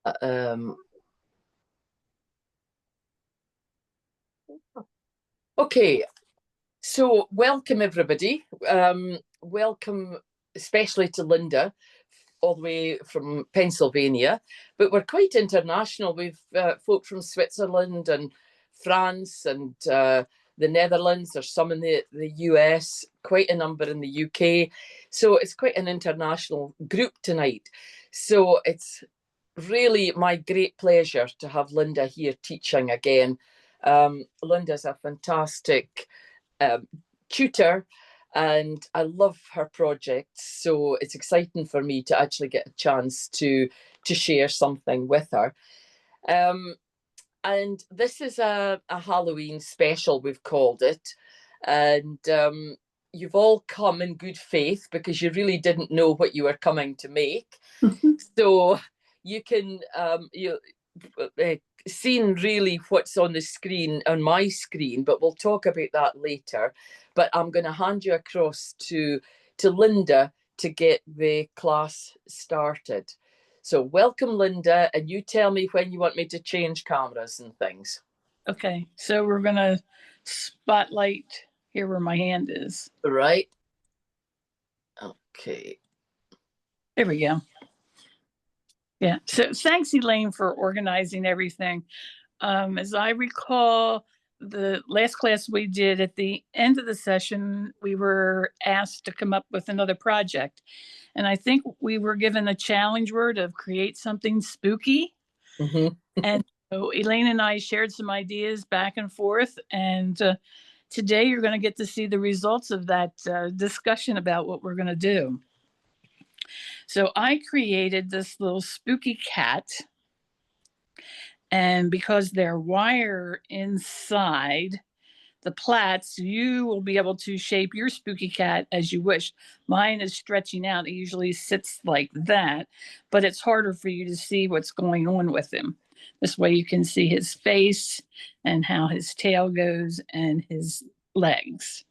Um, okay, so welcome everybody. Welcome especially to Linda, all the way from Pennsylvania. But we're quite international. We've folk from Switzerland and France and the Netherlands. There's some in the US, quite a number in the UK. So it's quite an international group tonight. So it's really my great pleasure to have Linda here teaching again. Linda's a fantastic um, tutor and I love her projects. So it's exciting for me to actually get a chance to share something with her. Um, and this is a Halloween special, we've called it. And you've all come in good faith because you really didn't know what you were coming to make. So you can seen really what's on the screen, on my screen, but we'll talk about that later. But I'm going to hand you across to Linda to get the class started. So welcome, Linda, and you tell me when you want me to change cameras and things. Okay, so we're going to spotlight here where my hand is. Right. Okay. There we go. Yeah, so thanks, Elaine, for organizing everything. As I recall, the last class we did, at the end of the session, we were asked to come up with another project. And I think we were given a challenge word of create something spooky. And so Elaine and I shared some ideas back and forth. And today you're going to get to see the results of that discussion about what we're going to do. So I created this little spooky cat. And because they're wire inside the plaits, you will be able to shape your spooky cat as you wish. Mine is stretching out. It usually sits like that, but it's harder for you to see what's going on with him. This way you can see his face and how his tail goes and his legs.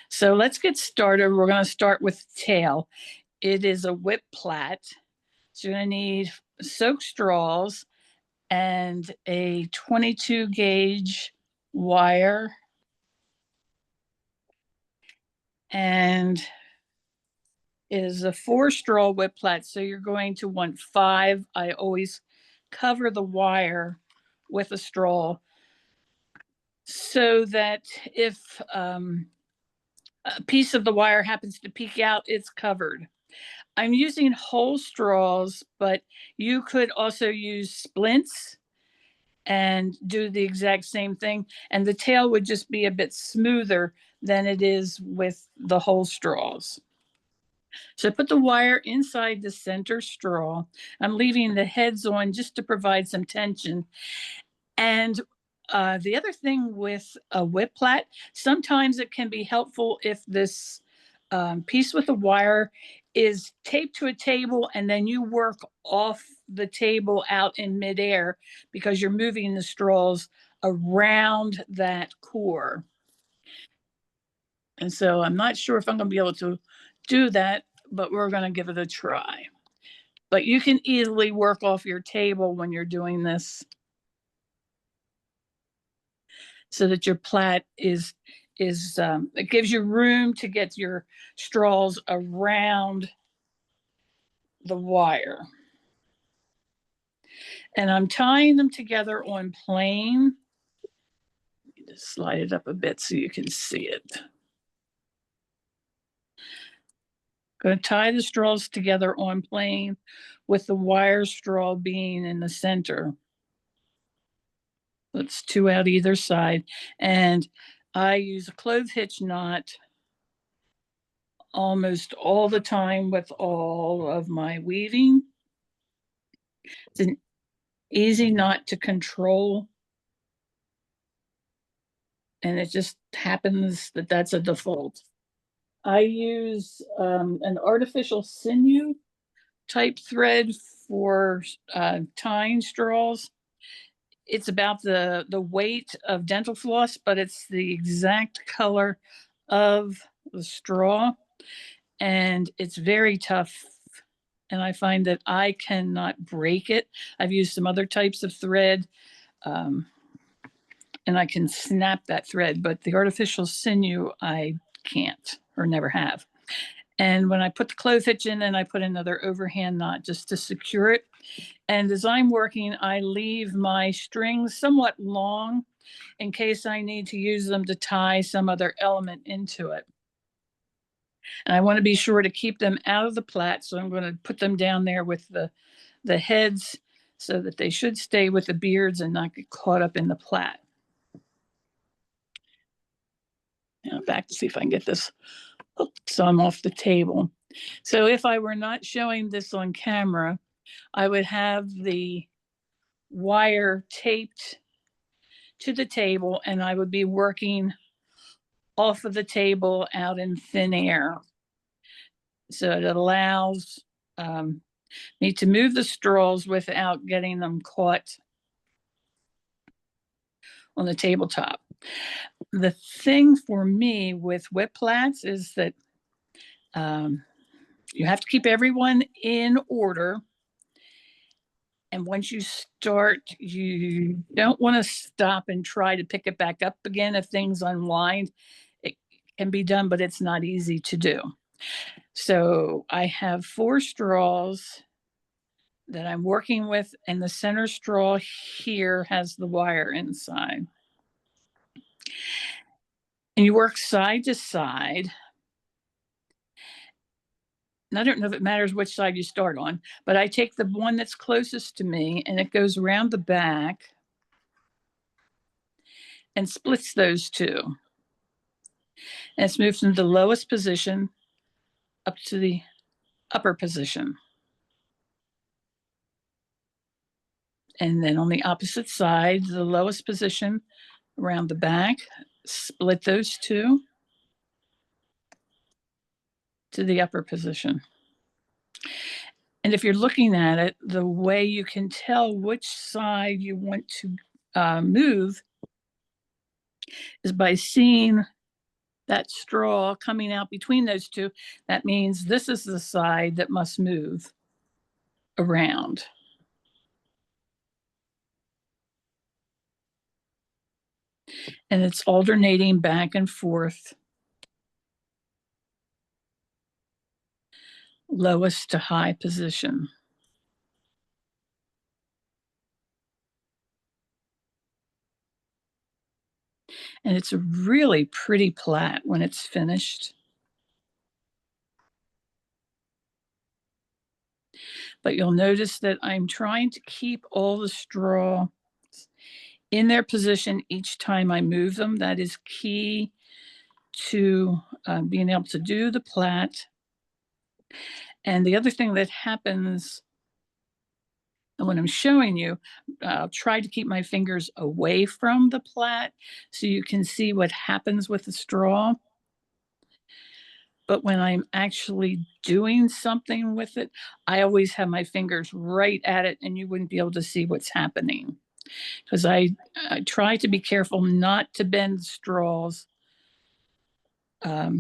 So let's get started. We're going to start with tail. It is a whip plait. So you're going to need soaked straws and a 22 gauge wire. And it is a 4-straw whip plait. So you're going to want 5. I always cover the wire with a straw so that if a piece of the wire happens to peek out, it's covered. I'm using whole straws, but you could also use splints and do the exact same thing. And the tail would just be a bit smoother than it is with the whole straws. So I put the wire inside the center straw. I'm leaving the heads on just to provide some tension. And the other thing with a whip plait, sometimes it can be helpful if this piece with the wire is taped to a table and then you work off the table out in midair because you're moving the straws around that core. And so I'm not sure if I'm going to be able to do that, but we're going to give it a try. But you can easily work off your table when you're doing this so that your plait is it gives you room to get your straws around the wire. And I'm tying them together on plain. Just slide it up a bit so you can see it. Going to tie the straws together on plain with the wire straw being in the center. That's 2 out either side. And I use a clove hitch knot almost all the time with all of my weaving. It's an easy knot to control. And it just happens that that's a default. I use an artificial sinew type thread for tying straws. It's about the weight of dental floss, but it's the exact color of the straw. And it's very tough and I find that I cannot break it. I've used some other types of thread, and I can snap that thread, but the artificial sinew, I can't or never have. And when I put the clove hitch in, and I put another overhand knot just to secure it. And as I'm working, I leave my strings somewhat long in case I need to use them to tie some other element into it. And I want to be sure to keep them out of the plait. So I'm going to put them down there with the heads so that they should stay with the beards and not get caught up in the plait. Now back to see if I can get this hooked so I'm off the table. So if I were not showing this on camera, I would have the wire taped to the table and I would be working off of the table out in thin air. So it allows me to move the straws without getting them caught on the tabletop. The thing for me with whip plaits is that you have to keep everyone in order. And once you start, you don't want to stop and try to pick it back up again if things unwind. It can be done, but it's not easy to do. So I have 4 straws that I'm working with, and the center straw here has the wire inside. And you work side to side. And I don't know if it matters which side you start on, but I take the one that's closest to me and it goes around the back and splits those two. And it's moved from the lowest position up to the upper position. And then on the opposite side, the lowest position around the back, split those two to the upper position. And if you're looking at it, the way you can tell which side you want to move is by seeing that straw coming out between those two. That means this is the side that must move around. And it's alternating back and forth, lowest to high position. And it's a really pretty plait when it's finished. But you'll notice that I'm trying to keep all the straw in their position each time I move them. That is key to being able to do the plait. And the other thing that happens when I'm showing you, I'll try to keep my fingers away from the plait so you can see what happens with the straw. But when I'm actually doing something with it, I always have my fingers right at it and you wouldn't be able to see what's happening. Because I try to be careful not to bend straws out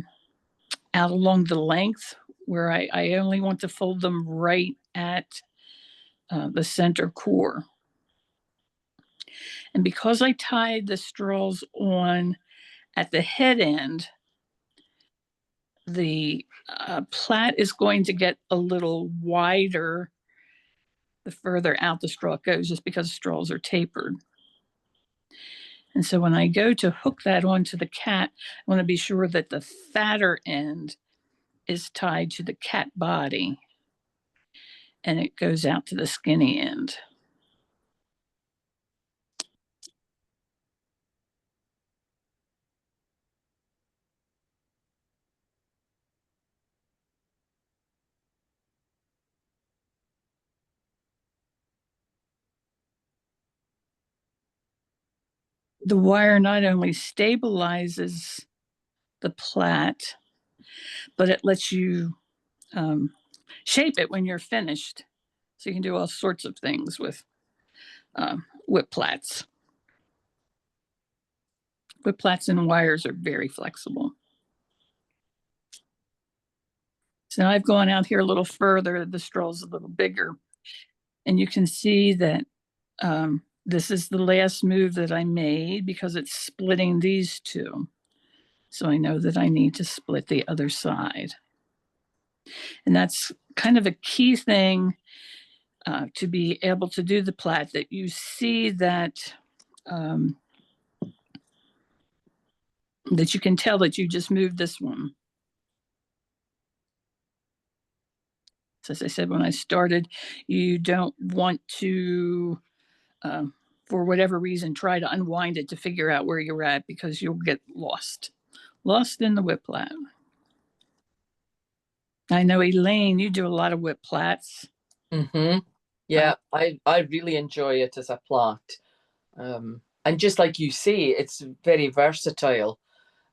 along the length where I only want to fold them right at the center core. And because I tied the straws on at the head end, the plait is going to get a little wider the further out the straw goes, just because straws are tapered. And so when I go to hook that onto the cat, I want to be sure that the fatter end is tied to the cat body and it goes out to the skinny end. The wire not only stabilizes the plait, but it lets you shape it when you're finished. So you can do all sorts of things with whip plaits. Whip plaits and wires are very flexible. So now I've gone out here a little further, the straw's a little bigger. And you can see that this is the last move that I made because it's splitting these two. So I know that I need to split the other side. And that's kind of a key thing to be able to do the plait, that you see that that you can tell that you just moved this one. So as I said, when I started, you don't want to, for whatever reason, try to unwind it to figure out where you're at, because you'll get lost in the whip plait. I know, Elaine, you do a lot of whip plaits. Mm-hmm. Yeah, I really enjoy it as a plait. And just like you say, it's very versatile.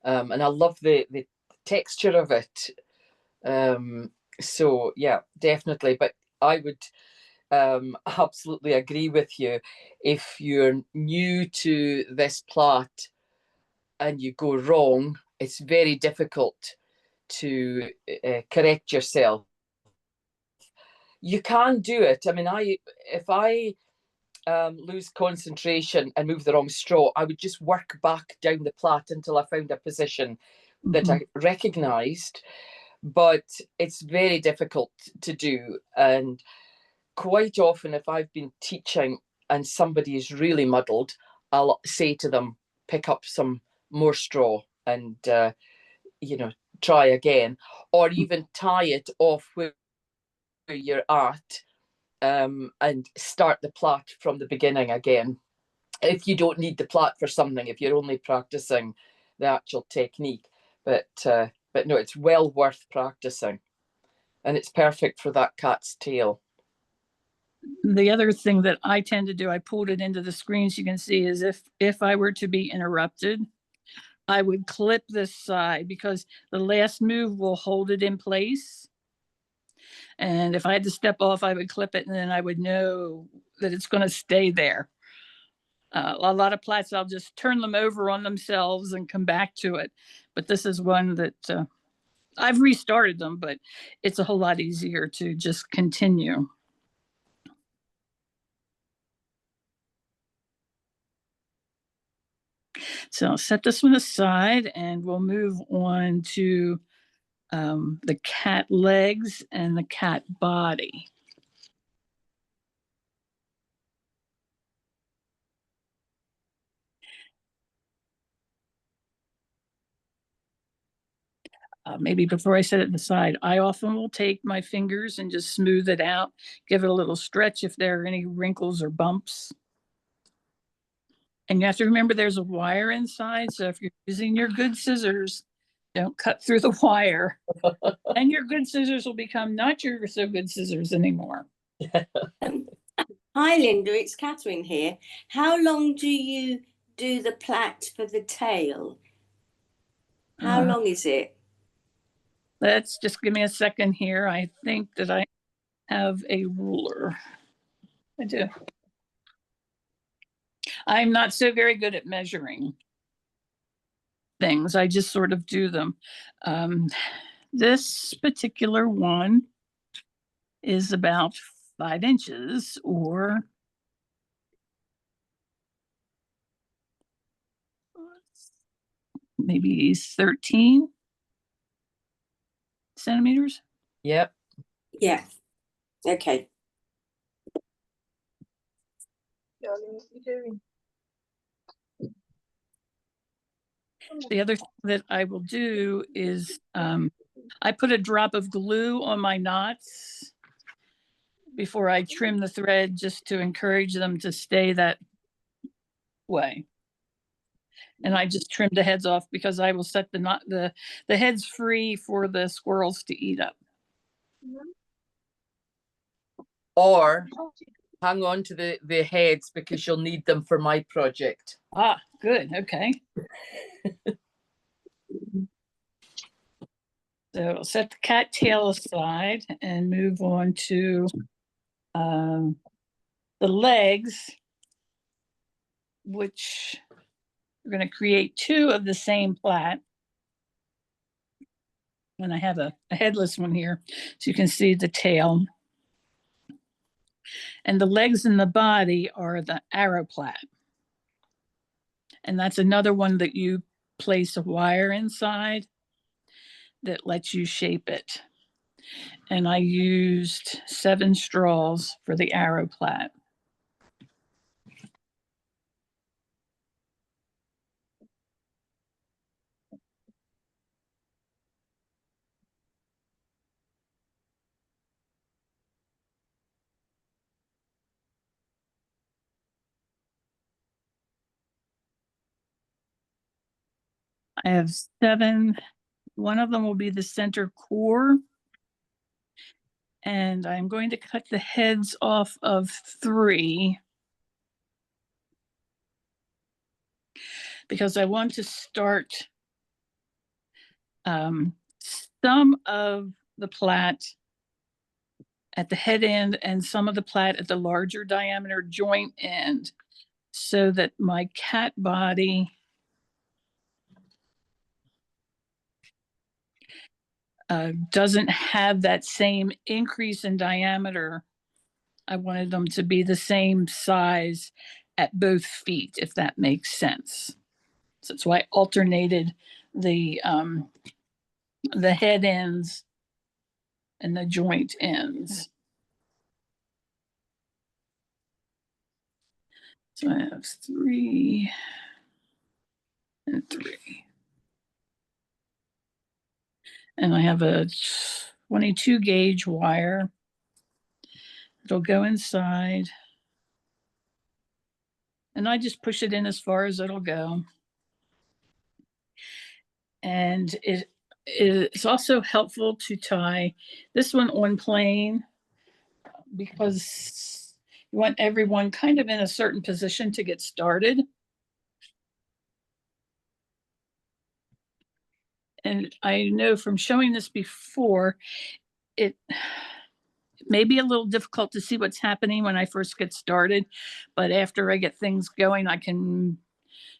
And I love the texture of it. So yeah, definitely. But I would absolutely agree with you. If you're new to this plait and you go wrong, it's very difficult to correct yourself. You can do it. I mean, if I lose concentration and move the wrong straw, I would just work back down the plait until I found a position that I recognized. But it's very difficult to do. And quite often, if I've been teaching and somebody is really muddled, I'll say to them, pick up some more straw and, try again, or even tie it off where you're at, and start the plait from the beginning again. If you don't need the plait for something, if you're only practicing the actual technique. But no, it's well worth practicing. And it's perfect for that cat's tail. The other thing that I tend to do, I pulled it into the screen so you can see, is if I were to be interrupted, I would clip this side, because the last move will hold it in place. And if I had to step off, I would clip it, and then I would know that it's going to stay there. A lot of plaits, I'll just turn them over on themselves and come back to it. But this is one that I've restarted them, but it's a whole lot easier to just continue. So I'll set this one aside, and we'll move on to the cat legs and the cat body. Maybe before I set it aside, I often will take my fingers and just smooth it out, give it a little stretch if there are any wrinkles or bumps. And you have to remember there's a wire inside, so if you're using your good scissors, don't cut through the wire. And your good scissors will become not your so good scissors anymore. Hi, Linda, it's Catherine here. How long do you do the plait for the tail? How long is it? Let's just give me a second here. I think that I have a ruler. I do. I'm not so very good at measuring things. I just sort of do them. This particular one is about 5 inches, or maybe 13 centimeters. Yep. Yeah. Okay. Darling, what are you doing? The other thing that I will do is I put a drop of glue on my knots before I trim the thread, just to encourage them to stay that way. And I just trimmed the heads off because I will set the heads free for the squirrels to eat up. Or hang on to the heads, because you'll need them for my project. Ah, good. Okay. So I'll set the cat tail aside and move on to the legs, which we're going to create 2 of the same plait. And I have a headless one here, so you can see the tail. And the legs and the body are the arrow plait. And that's another one that you place a wire inside that lets you shape it. And I used 7 straws for the arrow plait. I have 7. One of them will be the center core. And I'm going to cut the heads off of 3 because I want to start some of the plait at the head end and some of the plait at the larger diameter joint end, so that my cat body doesn't have that same increase in diameter. I wanted them to be the same size at both feet, if that makes sense. So that's why I alternated the head ends and the joint ends. So I have 3 and 3. And I have a 22 gauge wire. It'll go inside. And I just push it in as far as it'll go. And it's also helpful to tie this one on plain because you want everyone kind of in a certain position to get started. And I know from showing this before, it may be a little difficult to see what's happening when I first get started, but after I get things going, I can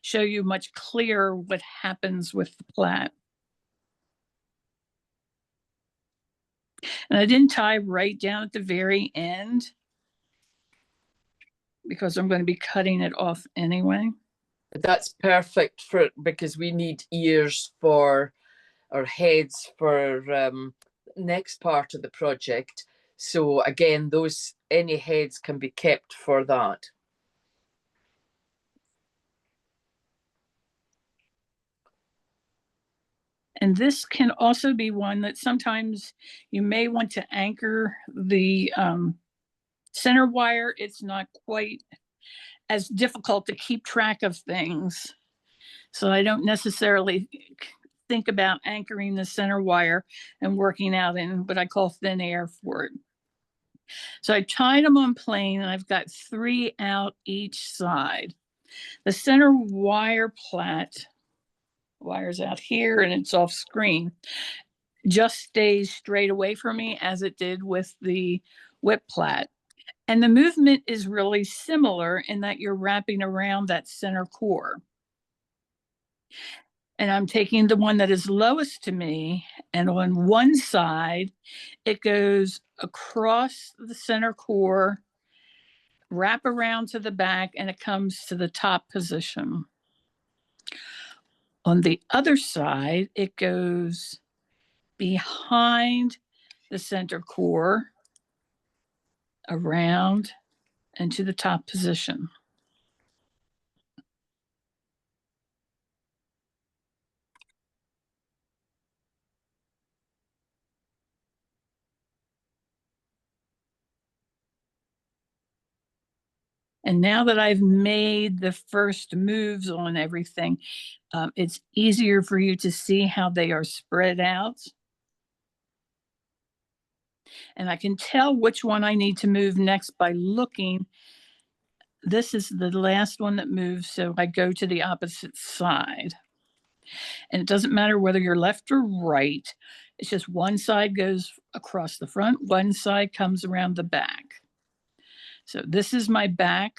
show you much clearer what happens with the plait. And I didn't tie right down at the very end because I'm going to be cutting it off anyway. That's perfect for because we need ears for our heads for next part of the project. So again, those any heads can be kept for that. And this can also be one that sometimes you may want to anchor the center wire. It's not quite as difficult to keep track of things. So I don't necessarily think about anchoring the center wire and working out in what I call thin air for it. So I tied them on plain and I've got 3 out each side. The center wire plait, wire's out here and it's off screen, just stays straight away from me as it did with the whip plait. And the movement is really similar in that you're wrapping around that center core. And I'm taking the one that is lowest to me, and on one side, it goes across the center core, wrap around to the back, and it comes to the top position. On the other side, it goes behind the center core, around, and to the top position. And now that I've made the first moves on everything, it's easier for you to see how they are spread out. And I can tell which one I need to move next by looking. This is the last one that moves, so I go to the opposite side. And it doesn't matter whether you're left or right. It's just one side goes across the front, one side comes around the back. So this is my back.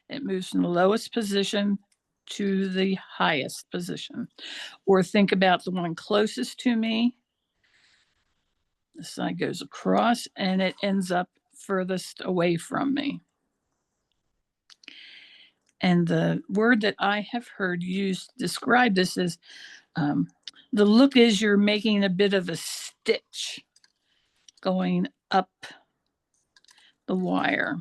It moves from the lowest position to the highest position. Or think about the one closest to me. The side goes across and it ends up furthest away from me. And the word that I have heard used to describe this is the look is you're making a bit of a stitch going up the wire.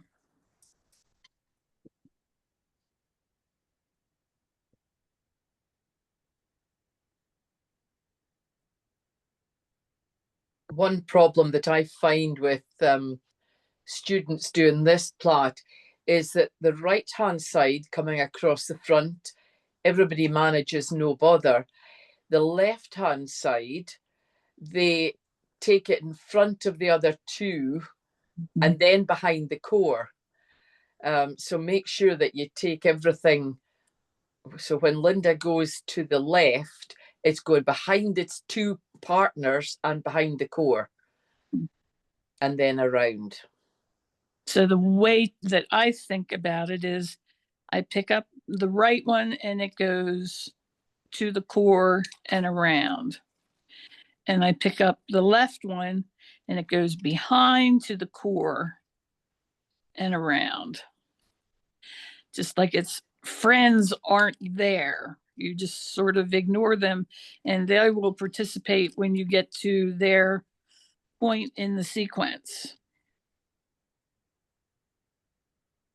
One problem that I find with students doing this plait is that the right hand side coming across the front, everybody manages no bother. The left hand side, they take it in front of the other two and then behind the core. So make sure that you take everything. So when Linda goes to the left, it's going behind its two partners and behind the core and then around. So the way that I think about it is I pick up the right one and it goes to the core and around. And I pick up the left one and it goes behind to the core and around. Just like its friends aren't there. You just sort of ignore them and they will participate when you get to their point in the sequence.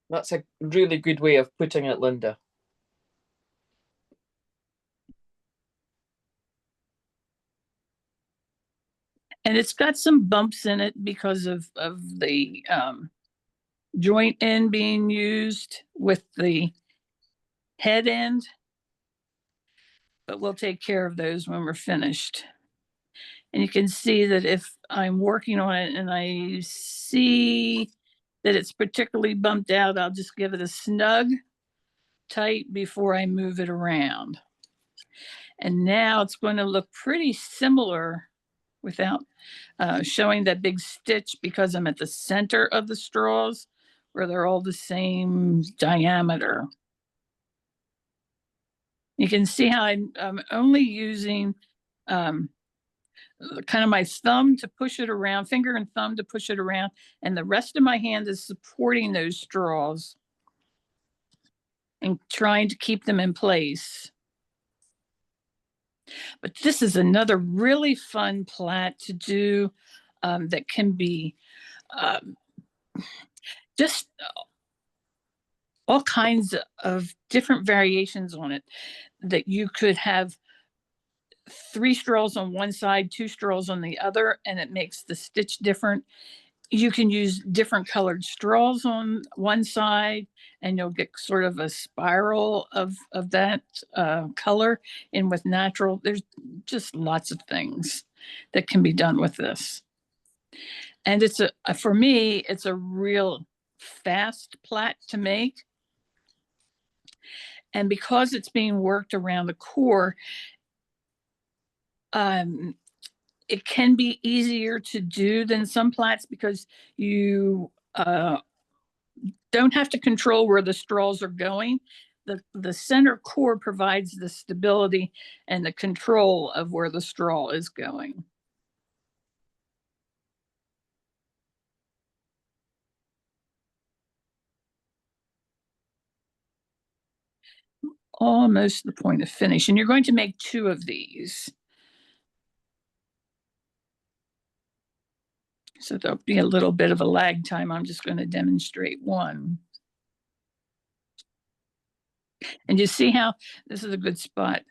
That's a really good way of putting it, Linda. And it's got some bumps in it because of the joint end being used with the head end. But we'll take care of those when we're finished. And you can see that if I'm working on it and I see that it's particularly bumped out, I'll just give it a snug tight before I move it around. And now it's going to look pretty similar without showing that big stitch because I'm at the center of the straws where they're all the same diameter. You can see how I'm only using kind of my thumb to push it around, finger and thumb to push it around, and the rest of my hand is supporting those straws and trying to keep them in place. But this is another really fun plait to do that can be just all kinds of different variations on it, that you could have 3 straws on one side, 2 straws on the other, and it makes the stitch different. You can use different colored straws on one side and you'll get sort of a spiral of that color. And with natural, there's just lots of things that can be done with this. And it's for me, it's a real fast plait to make. And because it's being worked around the core, it can be easier to do than some plaits because you don't have to control where the straws are going. The center core provides the stability and the control of where the straw is going. Almost the point of finish. And you're going to make 2 of these. So there'll be a little bit of a lag time. I'm just going to demonstrate one. And you see how this is a good spot.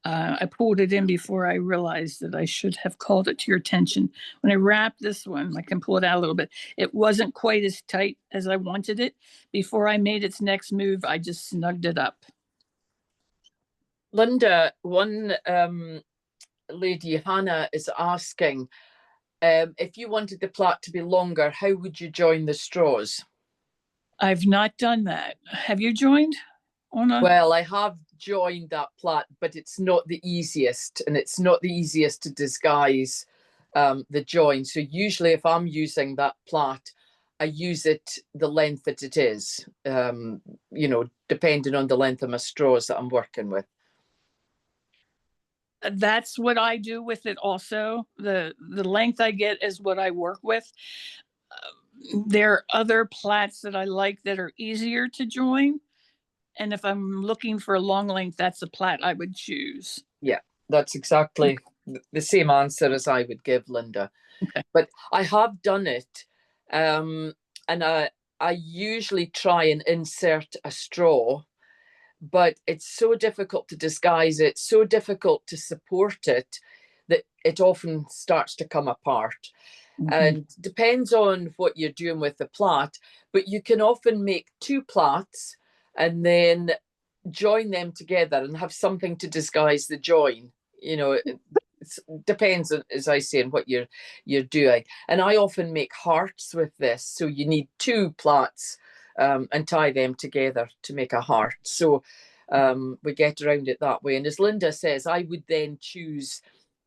I pulled it in before I realized that I should have called it to your attention. When I wrap this one, I can pull it out a little bit. It wasn't quite as tight as I wanted it. Before I made its next move, I just snugged it up. Linda, one lady, Hannah, is asking, if you wanted the plait to be longer, how would you join the straws? I've not done that. Have you joined? Well, I have joined that plait, but it's not the easiest, and it's not the easiest to disguise the join. So usually if I'm using that plait, I use it the length that it is, you know, depending on the length of my straws that I'm working with. That's what I do with it also. The length I get is what I work with. There are other plats that I like that are easier to join. And if I'm looking for a long length, that's a plat I would choose. Yeah, that's exactly the same answer as I would give, Linda. Okay. But I have done it, and I usually try and insert a straw, but it's so difficult to disguise it, so difficult to support it, that it often starts to come apart. Mhm. And depends on what you're doing with the plat, but you can often make two plats and then join them together and have something to disguise the join. You know, it depends, as I say, on what you're doing. And I often make hearts with this, so you need two plats and tie them together to make a heart. So we get around it that way. And as Linda says, I would then choose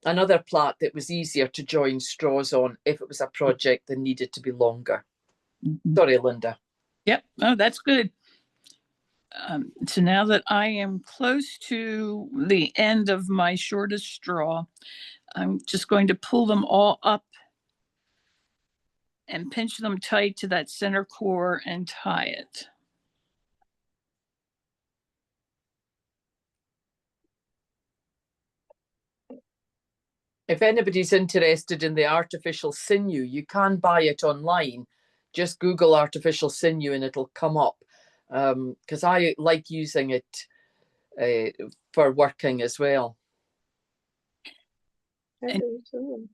another plat that was easier to join straws on if it was a project that needed to be longer. Mhm. Sorry, Linda. Yep. Oh, that's good. So now that I am close to the end of my shortest straw, I'm just going to pull them all up and pinch them tight to that center core and tie it. If anybody's interested in the artificial sinew, you can buy it online. Just Google artificial sinew and it'll come up. Because I like using it for working as well. I And- do too.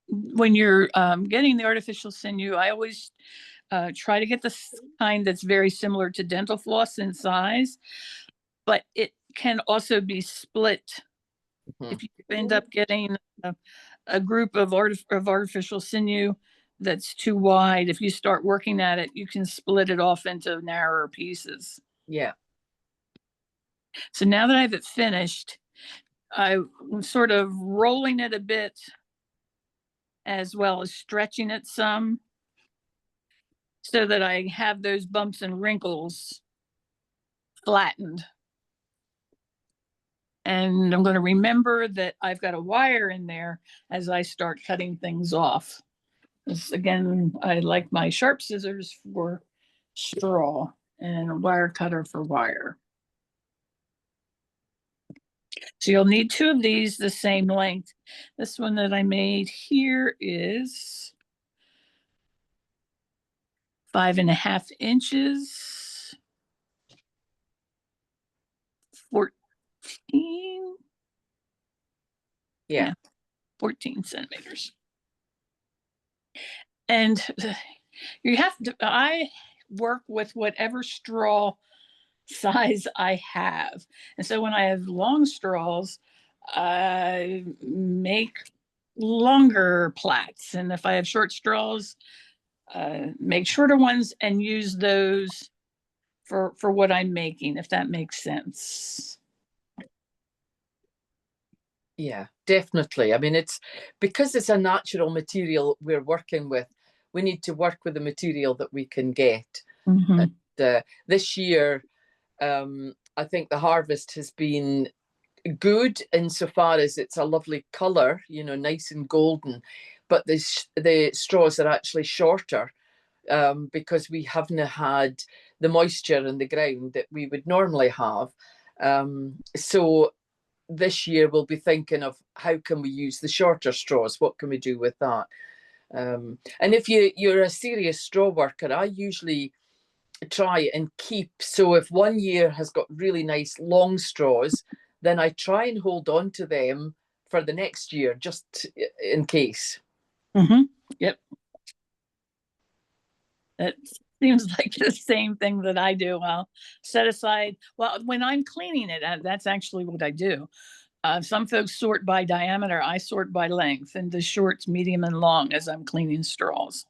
When you're getting the artificial sinew, I always try to get the kind that's very similar to dental floss in size, but it can also be split. Mhm. If you end up getting a group of artificial sinew that's too wide, if you start working at it, you can split it off into narrower pieces. Yeah. So now that I have it finished, I'm sort of rolling it a bit as well as stretching it some so that I have those bumps and wrinkles flattened. And I'm going to remember that I've got a wire in there as I start cutting things off. This, again, I like my sharp scissors for straw and a wire cutter for wire. So you'll need two of these the same length. This one that I made here is 5.5 inches, 14, Yeah. 14 centimeters. And you have to, I work with whatever straw size I have. And so when I have long straws, I make longer plats. And if I have short straws, make shorter ones and use those for what I'm making, if that makes sense. Yeah, definitely. I mean, it's because it's a natural material we're working with. We need to work with the material that we can get. Mhm. And this year, I think the harvest has been good insofar as it's a lovely colour, you know, nice and golden, but the straws are actually shorter because we haven't had the moisture in the ground that we would normally have. So this year we'll be thinking of how can we use the shorter straws? What can we do with that? And if you're a serious straw worker, I usually try and keep, so if one year has got really nice long straws, then I try and hold on to them for the next year just in case. Mm-hmm. Yep. That seems like the same thing that I do. I'll set aside, well, when I'm cleaning it, that's actually what I do. Some folks sort by diameter. I sort by length, and the shorts, medium, and long as I'm cleaning straws.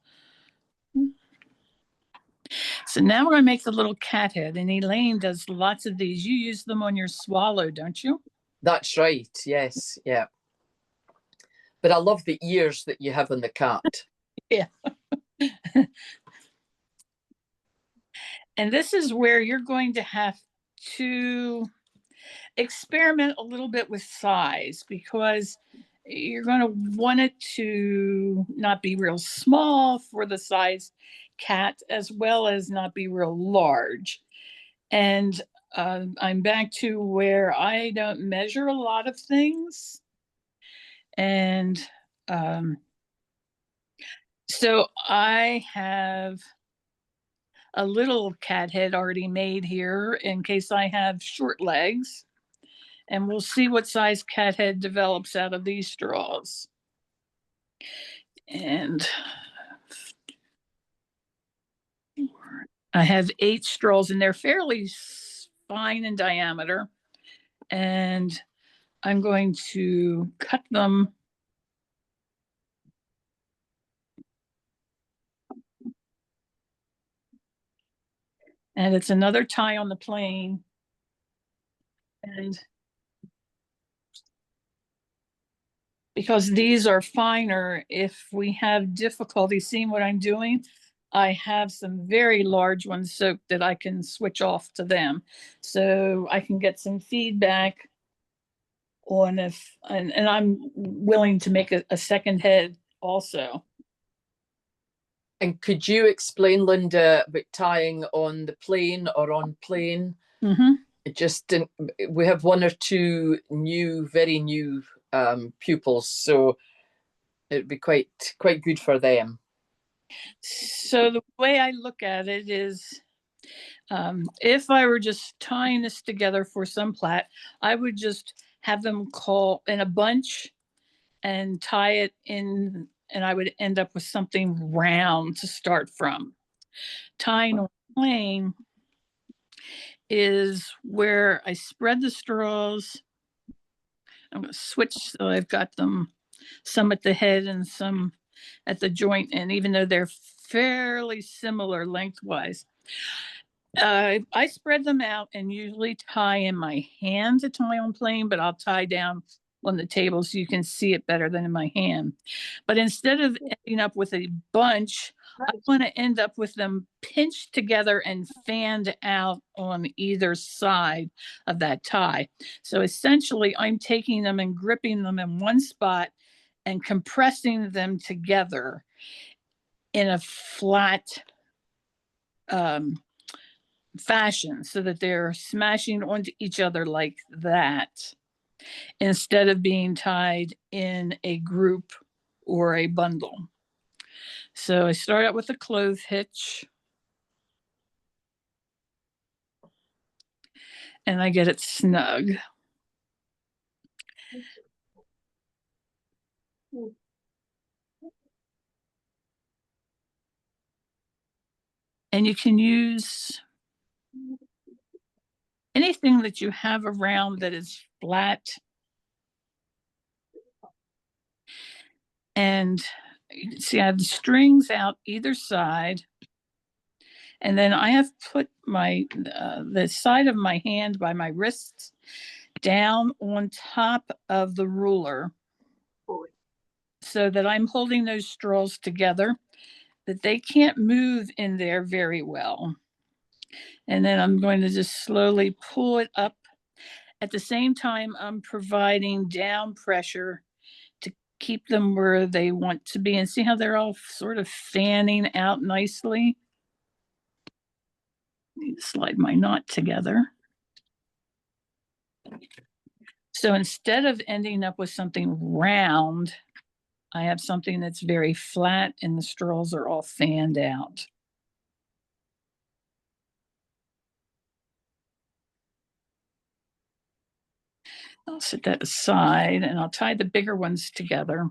So now we're going to make the little cat head, and Elaine does lots of these. You use them on your swallow, don't you? That's right. Yes. Yeah. But I love the ears that you have on the cat. Yeah. And this is where you're going to have to experiment a little bit with size, because you're going to want it to not be real small for the size cat, as well as not be real large. And I'm back to where I don't measure a lot of things. And so I have a little cat head already made here in case I have short legs. And we'll see what size cat head develops out of these straws. And I have 8 straws, and they're fairly fine in diameter. And I'm going to cut them. And it's another tie on the plane. And because these are finer, if we have difficulty seeing what I'm doing, I have some very large ones soaked that I can switch off to them. So I can get some feedback on if, and I'm willing to make a second head also. And could you explain, Linda, about tying on the plane or on plane? Mm-hmm. It just didn't, we have 1 or 2 new, very new pupils, so it'd be quite good for them. So the way I look at it is, if I were just tying this together for some plat, I would just have them call in a bunch and tie it in, and I would end up with something round to start from. Tying on plane is where I spread the straws. I'm going to switch so I've got them some at the head and some at the joint, and even though they're fairly similar lengthwise, I spread them out and usually tie in my hand to tie on plane, but I'll tie down on the table so you can see it better than in my hand. But instead of ending up with a bunch, I want to end up with them pinched together and fanned out on either side of that tie. So essentially, I'm taking them and gripping them in one spot and compressing them together in a flat fashion so that they're smashing onto each other like that, instead of being tied in a group or a bundle. So I start out with a clove hitch, and I get it snug. And you can use anything that you have around that is flat. And you can see I have the strings out either side. And then I have put my the side of my hand by my wrists down on top of the ruler so that I'm holding those straws together, that they can't move in there very well. And then I'm going to just slowly pull it up. At the same time, I'm providing down pressure to keep them where they want to be. And see how they're all sort of fanning out nicely? Need to slide my knot together. So instead of ending up with something round, I have something that's very flat and the straws are all fanned out. I'll set that aside and I'll tie the bigger ones together.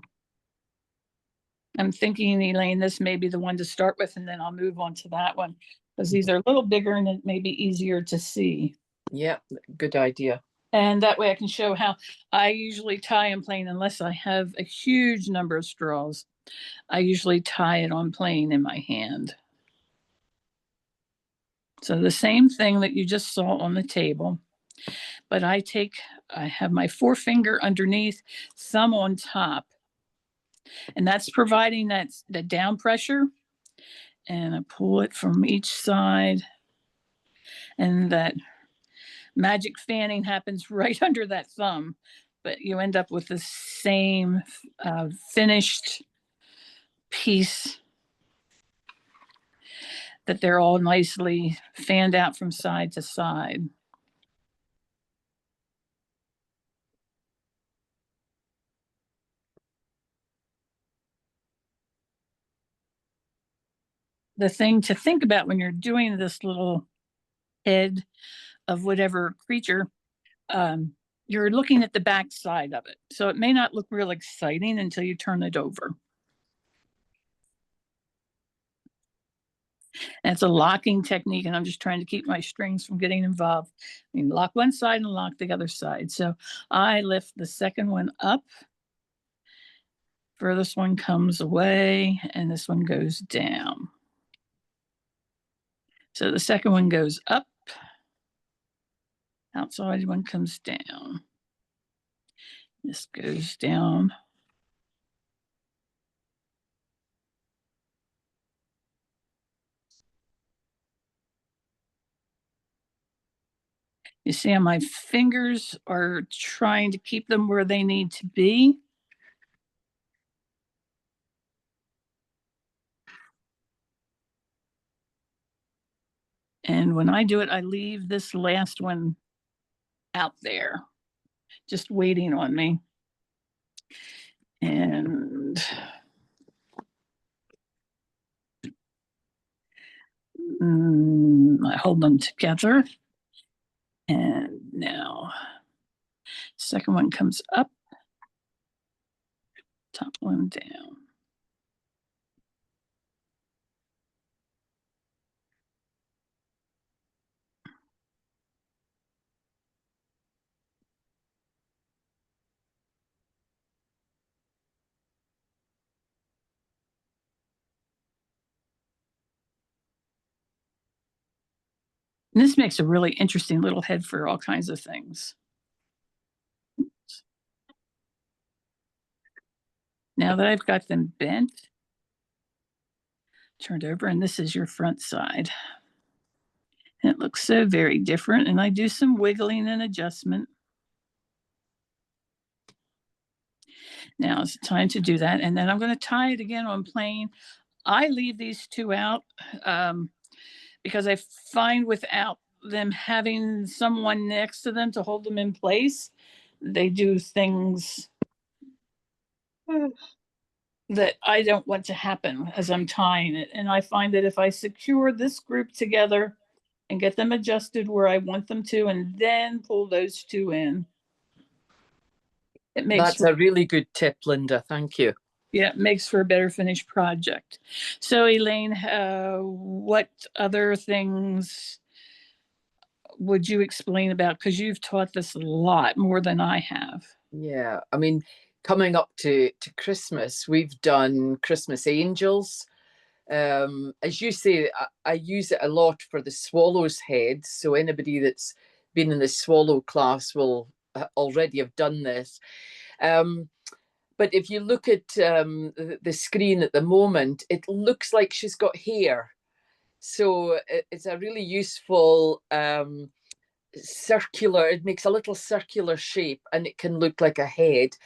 I'm thinking, Elaine, this may be the one to start with, and then I'll move on to that one because these are a little bigger and it may be easier to see. Yeah, good idea. And that way I can show how I usually tie in plane unless I have a huge number of straws. I usually tie it on plane in my hand. So the same thing that you just saw on the table, but I have my forefinger underneath, thumb on top, and that's providing that down pressure. And I pull it from each side And that magic fanning happens right under that thumb, but you end up with the same finished piece that they're all nicely fanned out from side to side. The thing to think about when you're doing this little head of whatever creature, you're looking at the back side of it. So it may not look real exciting until you turn it over. And it's a locking technique, and I'm just trying to keep my strings from getting involved. I mean, lock one side and lock the other side. So I lift the second one up. Furthest one comes away, and this one goes down. So the second one goes up. Outside one comes down. This goes down. You see how my fingers are trying to keep them where they need to be. And when I do it, I leave this last one out there, just waiting on me. And I hold them together. And now, second one comes up, top one down. And this makes a really interesting little head for all kinds of things. Now that I've got them bent, turned over, and this is your front side. And it looks so very different, and I do some wiggling and adjustment. Now it's time to do that, and then I'm going to tie it again on plain. I leave these two out because I find without them having someone next to them to hold them in place, they do things that I don't want to happen as I'm tying it. And I find that if I secure this group together and get them adjusted where I want them to, and then pull those two in, it makes That's a really good tip, Linda. Thank you. Yeah, it makes for a better finished project. So Elaine, what other things would you explain about? Because you've taught this a lot more than I have. Yeah, I mean, coming up to Christmas, we've done Christmas angels. As you say, I use it a lot for the swallow's head. So anybody that's been in the swallow class will already have done this. But if you look at the screen at the moment, it looks like she's got hair. So it's a really useful circular, it makes a little circular shape and it can look like a head.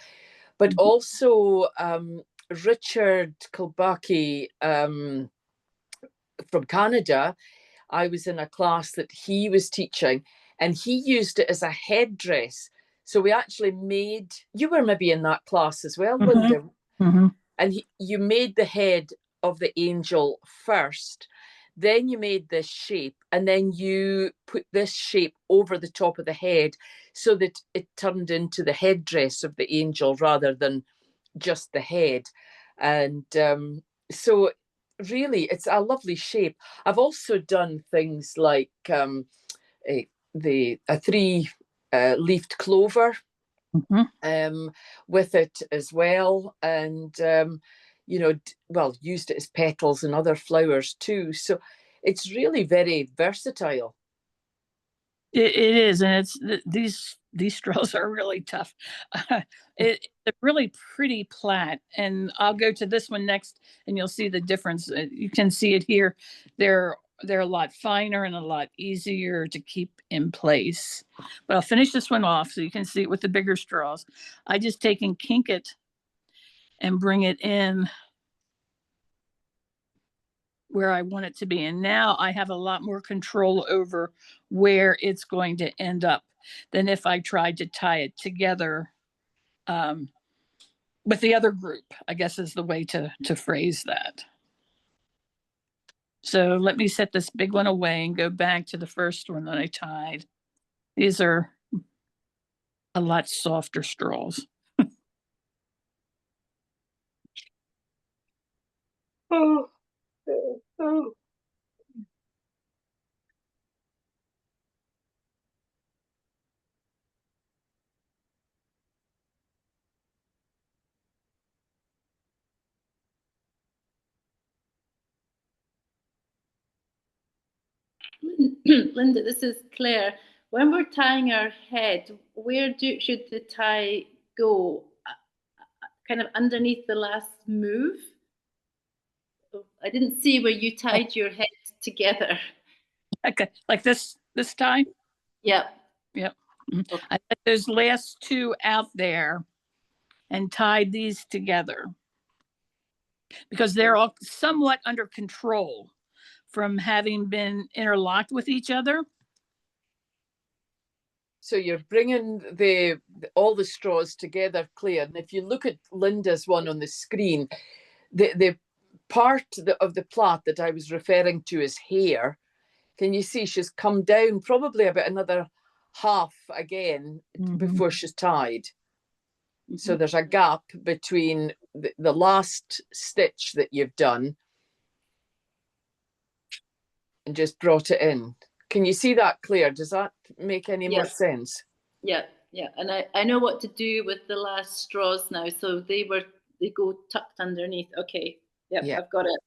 But also Richard Kilbaki from Canada, I was in a class that he was teaching and he used it as a headdress. So we actually made, you were maybe in that class as well, Linda, and you made the head of the angel first, then you made this shape, and then you put this shape over the top of the head so that it turned into the headdress of the angel rather than just the head. And so really it's a lovely shape. I've also done things like a three leafed clover with it as well, and you know, well, used it as petals and other flowers too. So it's really very versatile. It is, and it's these straws are really tough. It's a really pretty plait, and I'll go to this one next, and you'll see the difference. You can see it here. They're they're a lot finer and a lot easier to keep in place. But I'll finish this one off so you can see it with the bigger straws. I just take and kink it and bring it in where I want it to be. And now I have a lot more control over where it's going to end up than if I tried to tie it together with the other group, I guess is the way to phrase that. So let me set this big one away and go back to the first one that I tied. These are a lot softer straws. Oh. Linda, this is Claire. When we're tying our head, where should the tie go? Kind of underneath the last move? I didn't see where you tied your head together. Okay, like this tie? Yep. Yep. Okay. I let those last two out there and tied these together because they're all somewhat under control from having been interlocked with each other. So you're bringing all the straws together, Claire. And if you look at Linda's one on the screen, the part of the plait that I was referring to as hair, can you see she's come down probably about another half again before she's tied. So there's a gap between the last stitch that you've done and just brought it in. Can you see that, Claire? Does that make any more sense? Yeah, yeah. And I know what to do with the last straws now. So they go tucked underneath. Okay. Yep, yeah. I've got it.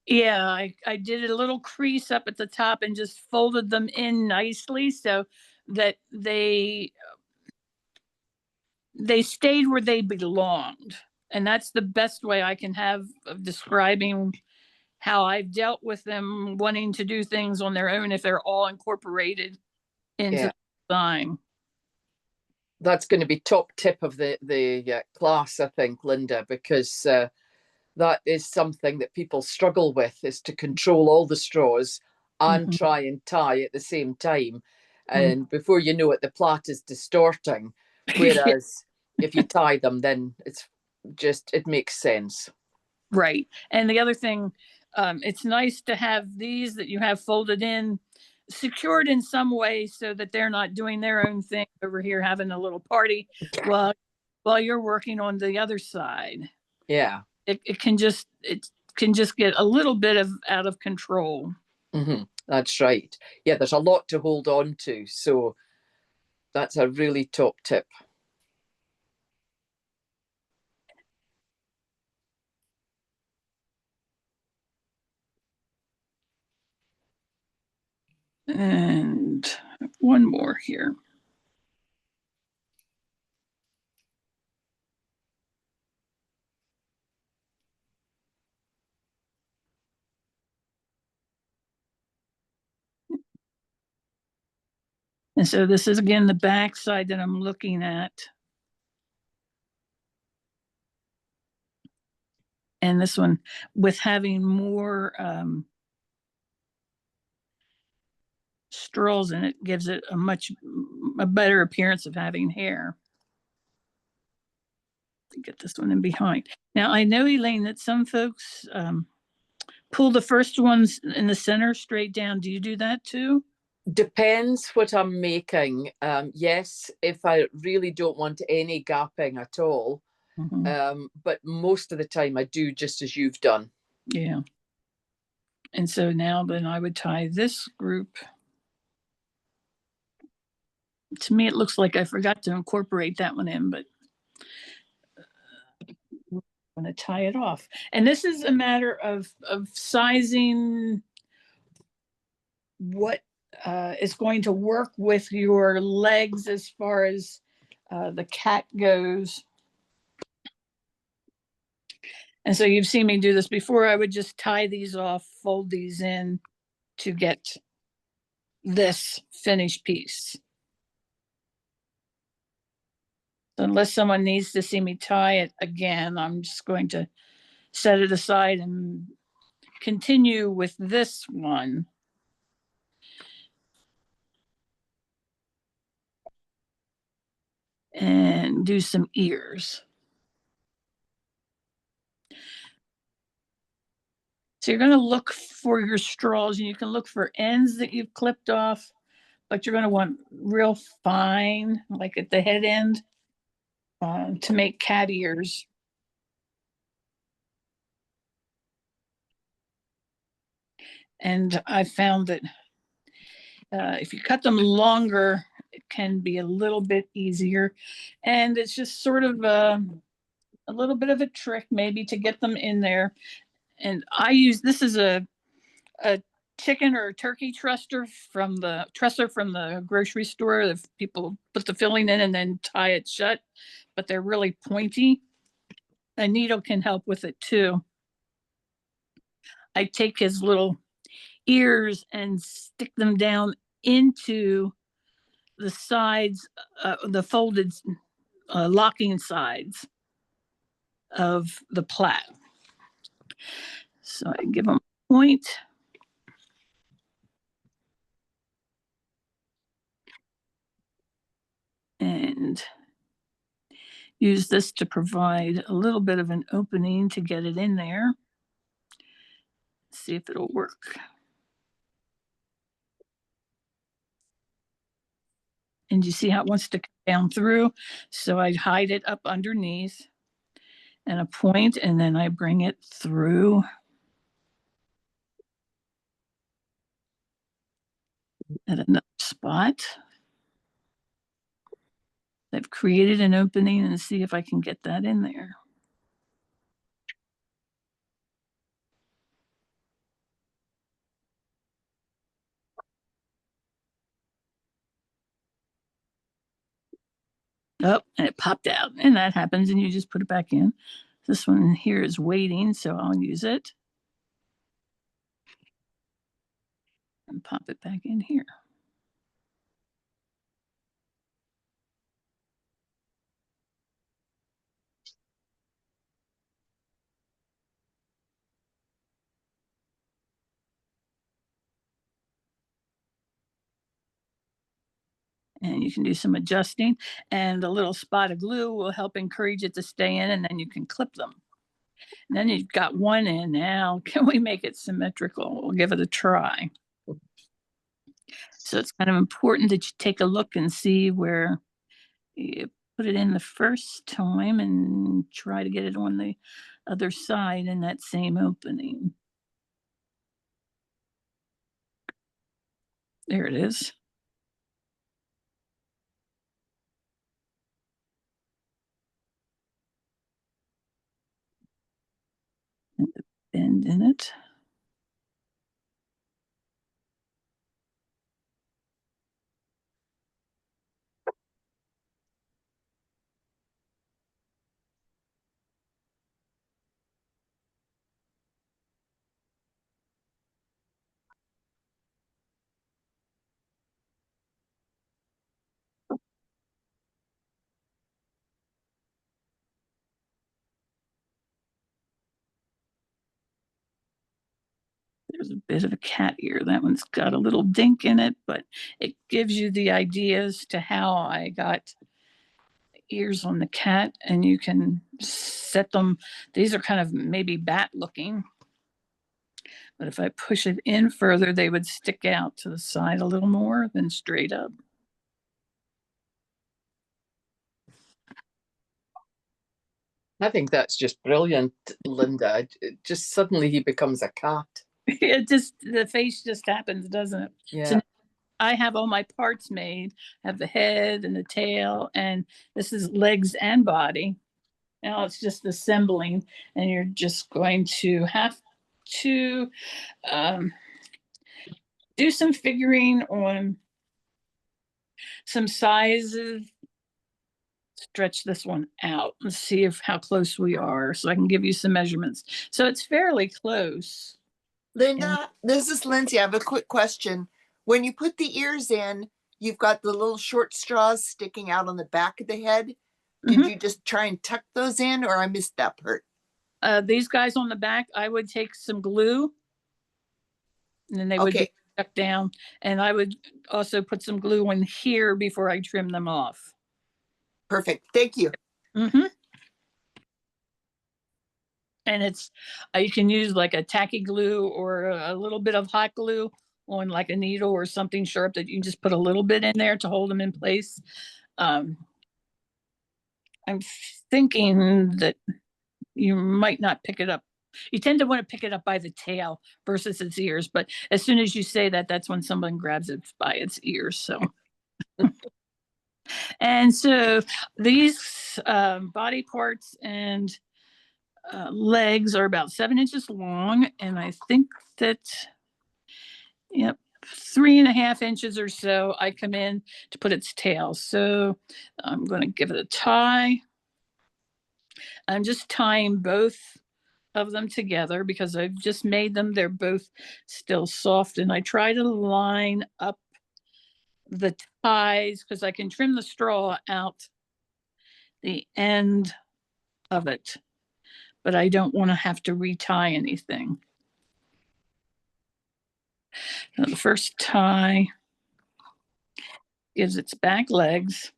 Yeah, I did a little crease up at the top and just folded them in nicely so that they stayed where they belonged. And that's the best way I can have of describing how I've dealt with them wanting to do things on their own if they're all incorporated into the design. That's going to be top tip of the class, I think, Linda, because that is something that people struggle with, is to control all the straws and try and tie at the same time. And before you know it, the plait is distorting. Whereas if you tie them, then it makes sense. Right. And the other thing, it's nice to have these that you have folded in, secured in some way so that they're not doing their own thing over here having a little party while you're working on the other side. Yeah. It can just get a little bit out of control. That's right. Yeah, there's a lot to hold on to. So that's a really top tip. And one more here. And so this is again the back side that I'm looking at. And this one with having more straws in it gives it a better appearance of having hair. Get this one in behind. Now I know, Elaine, that some folks pull the first ones in the center straight down. Do you do that too? Depends what I'm making. Yes, if I really don't want any gapping at all. But most of the time I do just as you've done. Yeah. And so now then I would tie this group. To me, it looks like I forgot to incorporate that one in, but I'm going to tie it off. And this is a matter of sizing what is going to work with your legs as far as the cat goes. And so you've seen me do this before. I would just tie these off, fold these in, to get this finished piece. So unless someone needs to see me tie it again, I'm just going to set it aside and continue with this one. And do some ears. So you're going to look for your straws, and you can look for ends that you've clipped off, but you're going to want real fine, like at the head end, to make cat ears. And I found that if you cut them longer, it can be a little bit easier. And it's just sort of a little bit of a trick maybe to get them in there. And I use, this is a chicken or turkey trusser from the grocery store. If people put the filling in and then tie it shut, but they're really pointy. A needle can help with it too. I take his little ears and stick them down into the sides, the folded locking sides of the plait. So I give them a point. And use this to provide a little bit of an opening to get it in there. See if it'll work. And you see how it wants to come down through? So I hide it up underneath and a point, and then I bring it through at another spot. I've created an opening and see if I can get that in there. Oh, and it popped out, and that happens, and you just put it back in. This one here is waiting, so I'll use it. And pop it back in here. And you can do some adjusting, and a little spot of glue will help encourage it to stay in, and then you can clip them. And then you've got one in. Now, can we make it symmetrical? We'll give it a try. So it's kind of important that you take a look and see where you put it in the first time and try to get it on the other side in that same opening. There it is. And the bend in it. There's a bit of a cat ear. That one's got a little dink in it, but it gives you the idea as to how I got ears on the cat, and you can set them. These are kind of maybe bat looking, but if I push it in further, they would stick out to the side a little more than straight up. I think that's just brilliant, Linda. Just suddenly he becomes a cat. It just, the face just happens, doesn't it? Yeah. So I have all my parts made. I have the head and the tail, and this is legs and body. Now it's just assembling, and you're just going to have to do some figuring on some sizes. Stretch this one out and see how close we are, so I can give you some measurements. So it's fairly close. Linda, this is Lindsay. I have a quick question. When you put the ears in, you've got the little short straws sticking out on the back of the head. Did Mhm. you just try and tuck those in, or I missed that part? These guys on the back, I would take some glue and then they would be Okay, stuck down. And I would also put some glue in here before I trim them off. perfect. Thank you. Mm-hmm. And it's, you can use like a tacky glue or a little bit of hot glue on like a needle or something sharp that you can just put a little bit in there to hold them in place. I'm thinking that you might not pick it up. You tend to want to pick it up by the tail versus its ears, but as soon as you say that, that's when someone grabs it by its ears. So, and so these body parts and legs are about 7 inches long, and I think that, yep, 3.5 inches or so I come in to put its tail. So I'm going to give it a tie. I'm just tying both of them together because I've just made them. They're both still soft, and I try to line up the ties because I can trim the straw out the end of it, but I don't want to have to retie anything. Now, the first tie gives its back legs.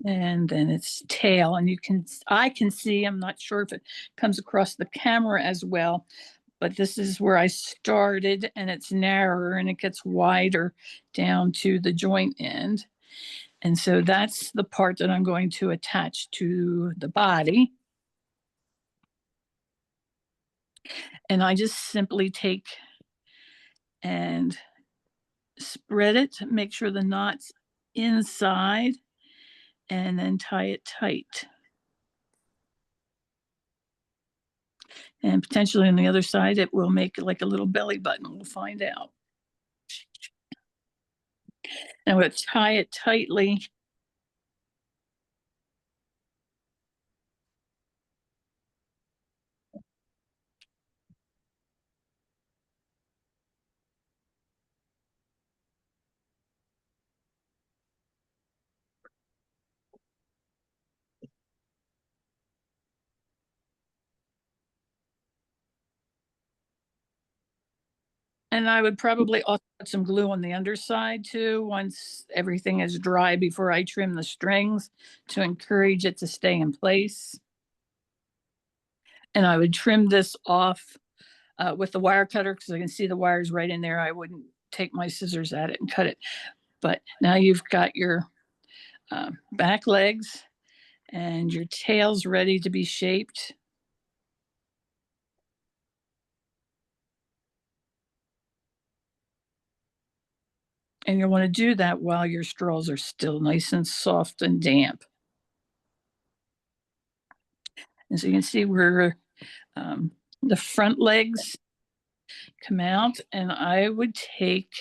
And then its tail, and I can see, I'm not sure if it comes across the camera as well, but this is where I started, and it's narrower and it gets wider down to the joint end. And so that's the part that I'm going to attach to the body. And I just simply take and spread it, make sure the knot's inside, and then tie it tight. And potentially on the other side, it will make like a little belly button. We'll find out. And we'll tie it tightly. And I would probably also put some glue on the underside too, once everything is dry before I trim the strings to encourage it to stay in place. And I would trim this off with the wire cutter because I can see the wires right in there. I wouldn't take my scissors at it and cut it. But now you've got your back legs and your tail's ready to be shaped. And you'll want to do that while your straws are still nice and soft and damp. And so you can see where the front legs come out, and I would take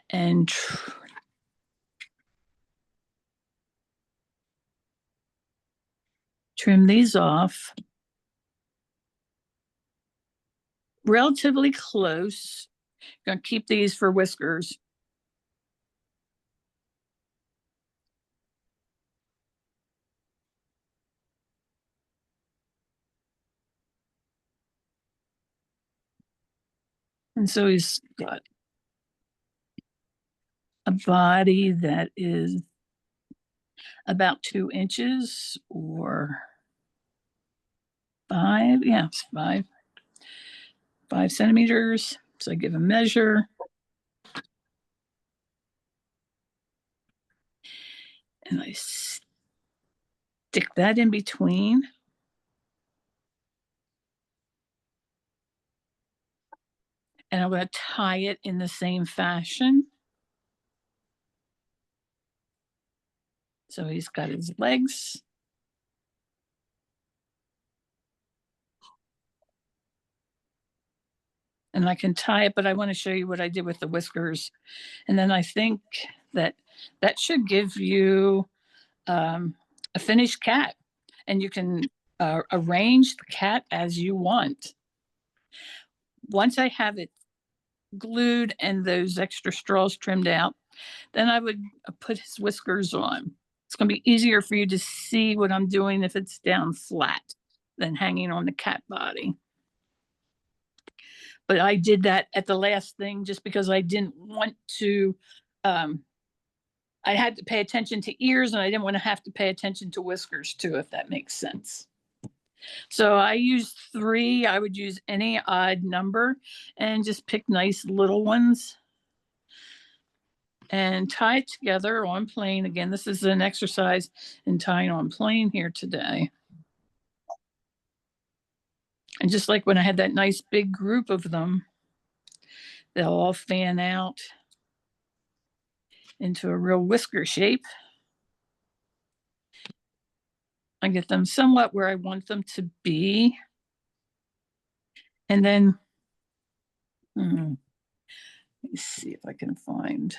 and trim these off relatively close. Gonna keep these for whiskers. And so he's got a body that is about 2 inches or 5, yeah, it's 5 centimeters. So I give a measure. And I stick that in between. And I'm going to tie it in the same fashion. So he's got his legs. And I can tie it, but I want to show you what I did with the whiskers. And then I think that should give you a finished cat, and you can arrange the cat as you want. Once I have it glued and those extra straws trimmed out, then I would put his whiskers on. It's going to be easier for you to see what I'm doing if it's down flat than hanging on the cat body. But I did that at the last thing just because I didn't want to, I had to pay attention to ears, and I didn't want to have to pay attention to whiskers too, if that makes sense. So I used 3. I would use any odd number and just pick nice little ones and tie it together on plain. Again, this is an exercise in tying on plain here today. And just like when I had that nice big group of them, they'll all fan out into a real whisker shape. I get them somewhat where I want them to be. And then, let me see if I can find,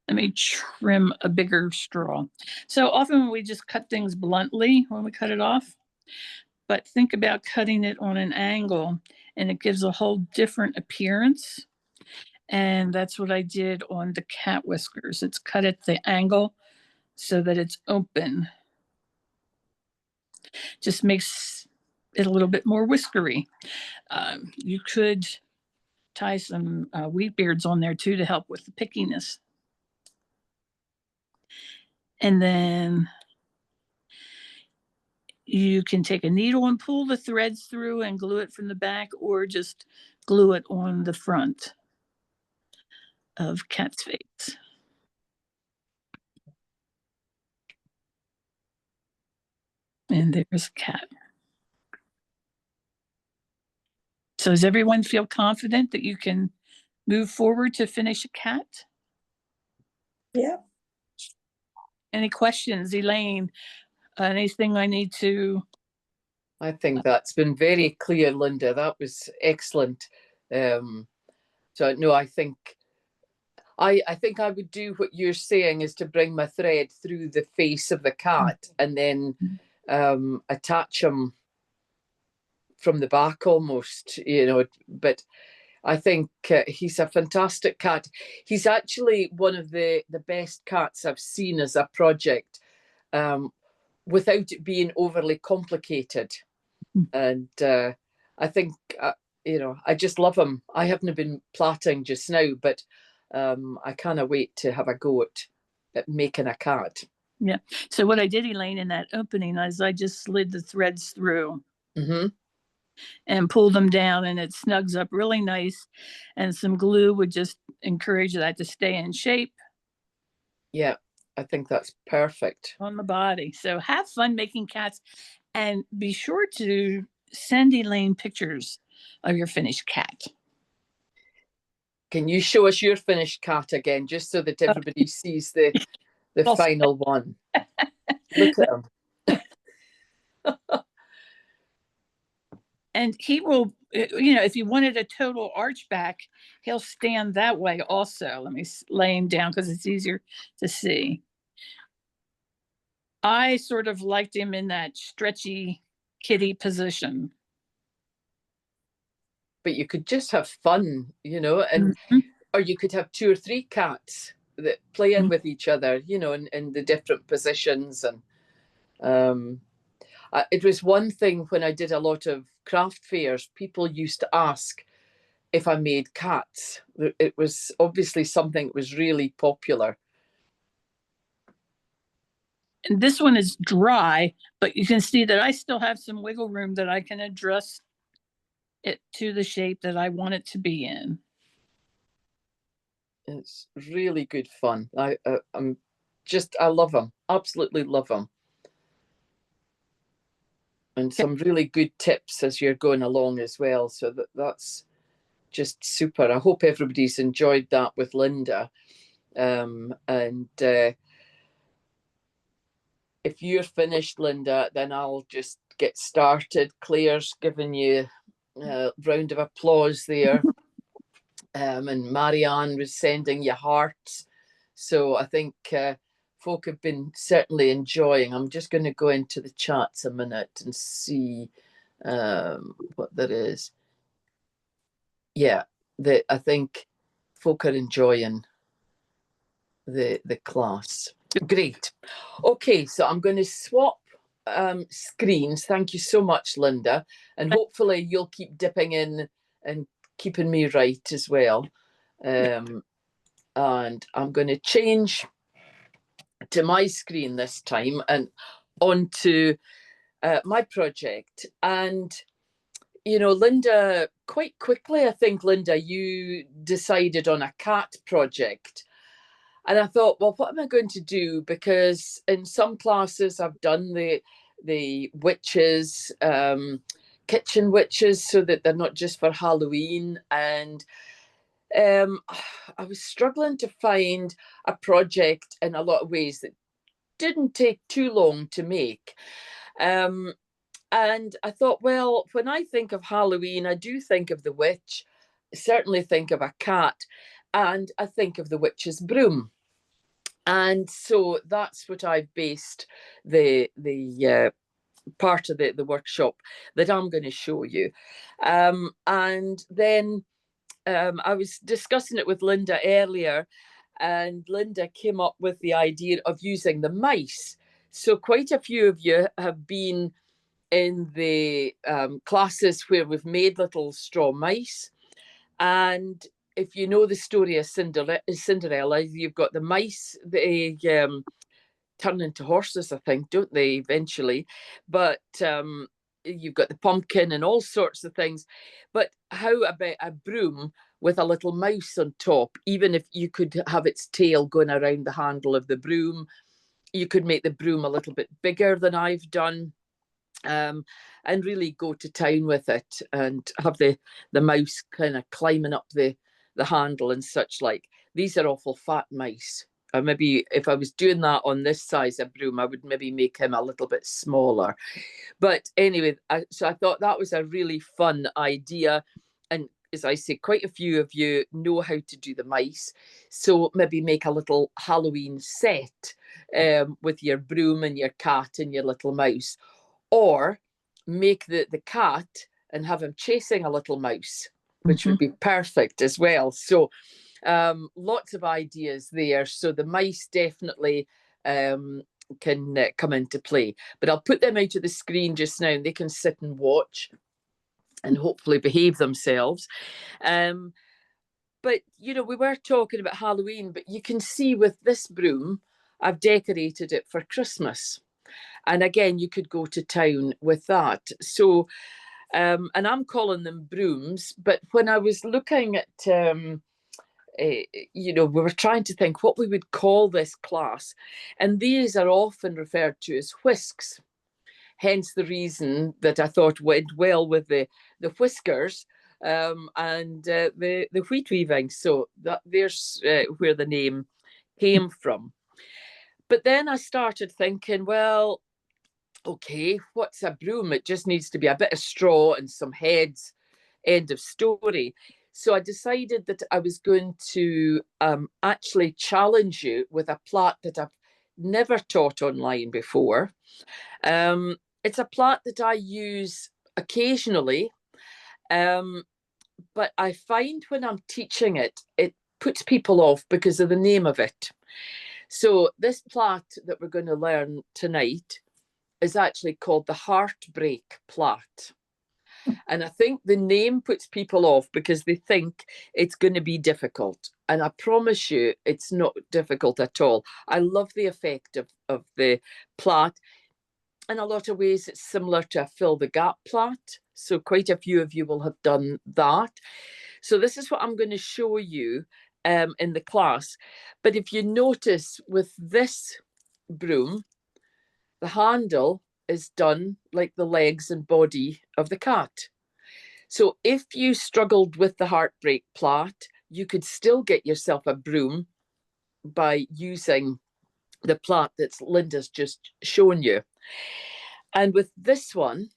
let me trim a bigger straw. So often we just cut things bluntly when we cut it off, but think about cutting it on an angle, and it gives a whole different appearance. And that's what I did on the cat whiskers. It's cut at the angle so that it's open. Just makes it a little bit more whiskery. You could tie some wheat beards on there too to help with the pickiness. And then you can take a needle and pull the threads through and glue it from the back, or just glue it on the front of cat's face. And there's a cat. So does everyone feel confident that you can move forward to finish a cat? Yeah. Any questions, Elaine? Anything I need to? I think that's been very clear, Linda. That was excellent. So no, I think I think I would do what you're saying, is to bring my thread through the face of the cat and then attach him from the back almost, you know. But I think he's a fantastic cat. He's actually one of the best cats I've seen as a project, without it being overly complicated. And I think, you know, I just love him. I haven't been plaiting just now, but I can't wait to have a go at making a cat. Yeah. So what I did, Elaine, in that opening is I just slid the threads through and pull them down, and it snugs up really nice. And some glue would just encourage that to stay in shape. Yeah, I think that's perfect. On the body. So have fun making cats, and be sure to send Elaine pictures of your finished cat. Can you show us your finished cat again, just so that everybody sees the final one? Look at him. And he will, you know, if you wanted a total archback, he'll stand that way also. Let me lay him down because it's easier to see. I sort of liked him in that stretchy kitty position. But you could just have fun, you know, and or you could have 2 or 3 cats that play in with each other, you know, in the different positions. And it was one thing when I did a lot of craft fairs, people used to ask if I made cats. It was obviously something that was really popular. And this one is dry, but you can see that I still have some wiggle room that I can adjust it to the shape that I want it to be in. It's really good fun. I love them. Absolutely love them. And some really good tips as you're going along as well. So that's just super. I hope everybody's enjoyed that with Linda. If you're finished, Linda, then I'll just get started. Claire's giving you a round of applause there. And Marianne was sending you hearts. So I think folk have been certainly enjoying. I'm just going to go into the chats a minute and see what there is. Yeah, I think folk are enjoying the class. Great. Okay, so I'm going to swap screens. Thank you so much, Linda. And hopefully you'll keep dipping in and keeping me right as well. And I'm going to change to my screen this time and onto my project. And, you know, Linda, quite quickly, I think, Linda, you decided on a cat project. And I thought, well, what am I going to do? Because in some classes I've done the witches, kitchen witches, so that they're not just for Halloween. And I was struggling to find a project in a lot of ways that didn't take too long to make. And I thought, well, when I think of Halloween, I do think of the witch, certainly think of a cat, and I think of the witch's broom. And so that's what I've based the part of the workshop that I'm going to show you. And then I was discussing it with Linda earlier, and Linda came up with the idea of using the mice. So quite a few of you have been in the classes where we've made little straw mice. And if you know the story of Cinderella, you've got the mice, they turn into horses, I think, don't they, eventually? But you've got the pumpkin and all sorts of things. But how about a broom with a little mouse on top? Even if you could have its tail going around the handle of the broom, you could make the broom a little bit bigger than I've done. And really go to town with it and have the mouse kind of climbing up the handle and such like. These are awful fat mice. Maybe if I was doing that on this size of broom, I would maybe make him a little bit smaller. But anyway, so I thought that was a really fun idea. And as I say, quite a few of you know how to do the mice. So maybe make a little Halloween set with your broom and your cat and your little mouse. Or make the cat and have him chasing a little mouse, which would be perfect as well. So lots of ideas there. So the mice definitely can come into play. But I'll put them out of the screen just now and they can sit and watch and hopefully behave themselves. But, you know, we were talking about Halloween, but you can see with this broom, I've decorated it for Christmas. And again, you could go to town with that. So, and I'm calling them brooms, but when I was looking at, you know, we were trying to think what we would call this class. And these are often referred to as whisks. Hence the reason that I thought went well with the Whiskers and the wheat weaving. So there's where the name came from. But then I started thinking, well, okay, what's a broom? It just needs to be a bit of straw and some heads, end of story. So I decided that I was going to actually challenge you with a plait that I've never taught online before. It's a plait that I use occasionally, but I find when I'm teaching it, it puts people off because of the name of it. So this plait that we're going to learn tonight is actually called the Heartbreak Plait. And I think the name puts people off because they think it's going to be difficult. And I promise you, it's not difficult at all. I love the effect of the plait. In a lot of ways, it's similar to a fill the gap plait. So quite a few of you will have done that. So this is what I'm going to show you in the class. But if you notice with this broom, the handle is done like the legs and body of the cat. So if you struggled with the Heartbreak plait, you could still get yourself a broom by using the plait that Linda's just shown you. And with this one,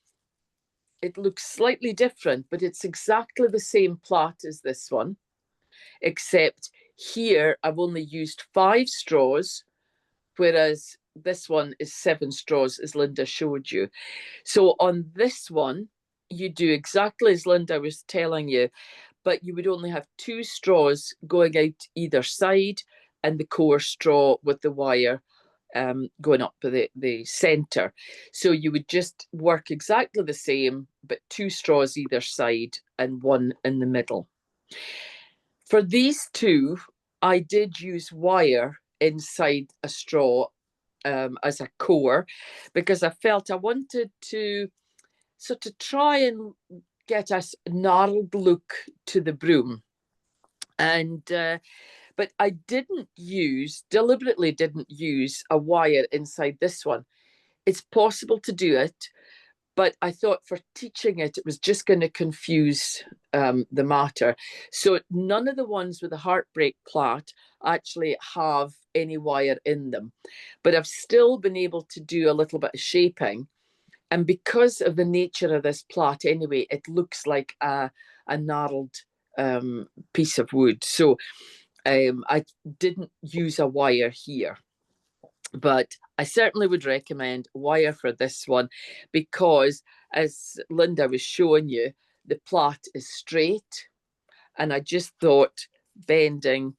it looks slightly different, but it's exactly the same plait as this one, except Here, I've only used 5 straws, whereas this one is 7 straws, as Linda showed you. So on this one, you do exactly as Linda was telling you, but you would only have 2 straws going out either side, and the core straw with the wire going up to the centre. So you would just work exactly the same, but 2 straws either side and 1 in the middle. For these 2, I did use wire inside a straw as a core, because I felt I wanted to sort of try and get a gnarled look to the broom. And but I deliberately didn't use a wire inside this one. It's possible to do it, but I thought for teaching it, it was just going to confuse the matter. So none of the ones with the heartbreak plait actually have any wire in them, but I've still been able to do a little bit of shaping. And because of the nature of this plait anyway, it looks like a gnarled piece of wood. So I didn't use a wire here, but I certainly would recommend wire for this one, because as Linda was showing you, the plait is straight, and I just thought bending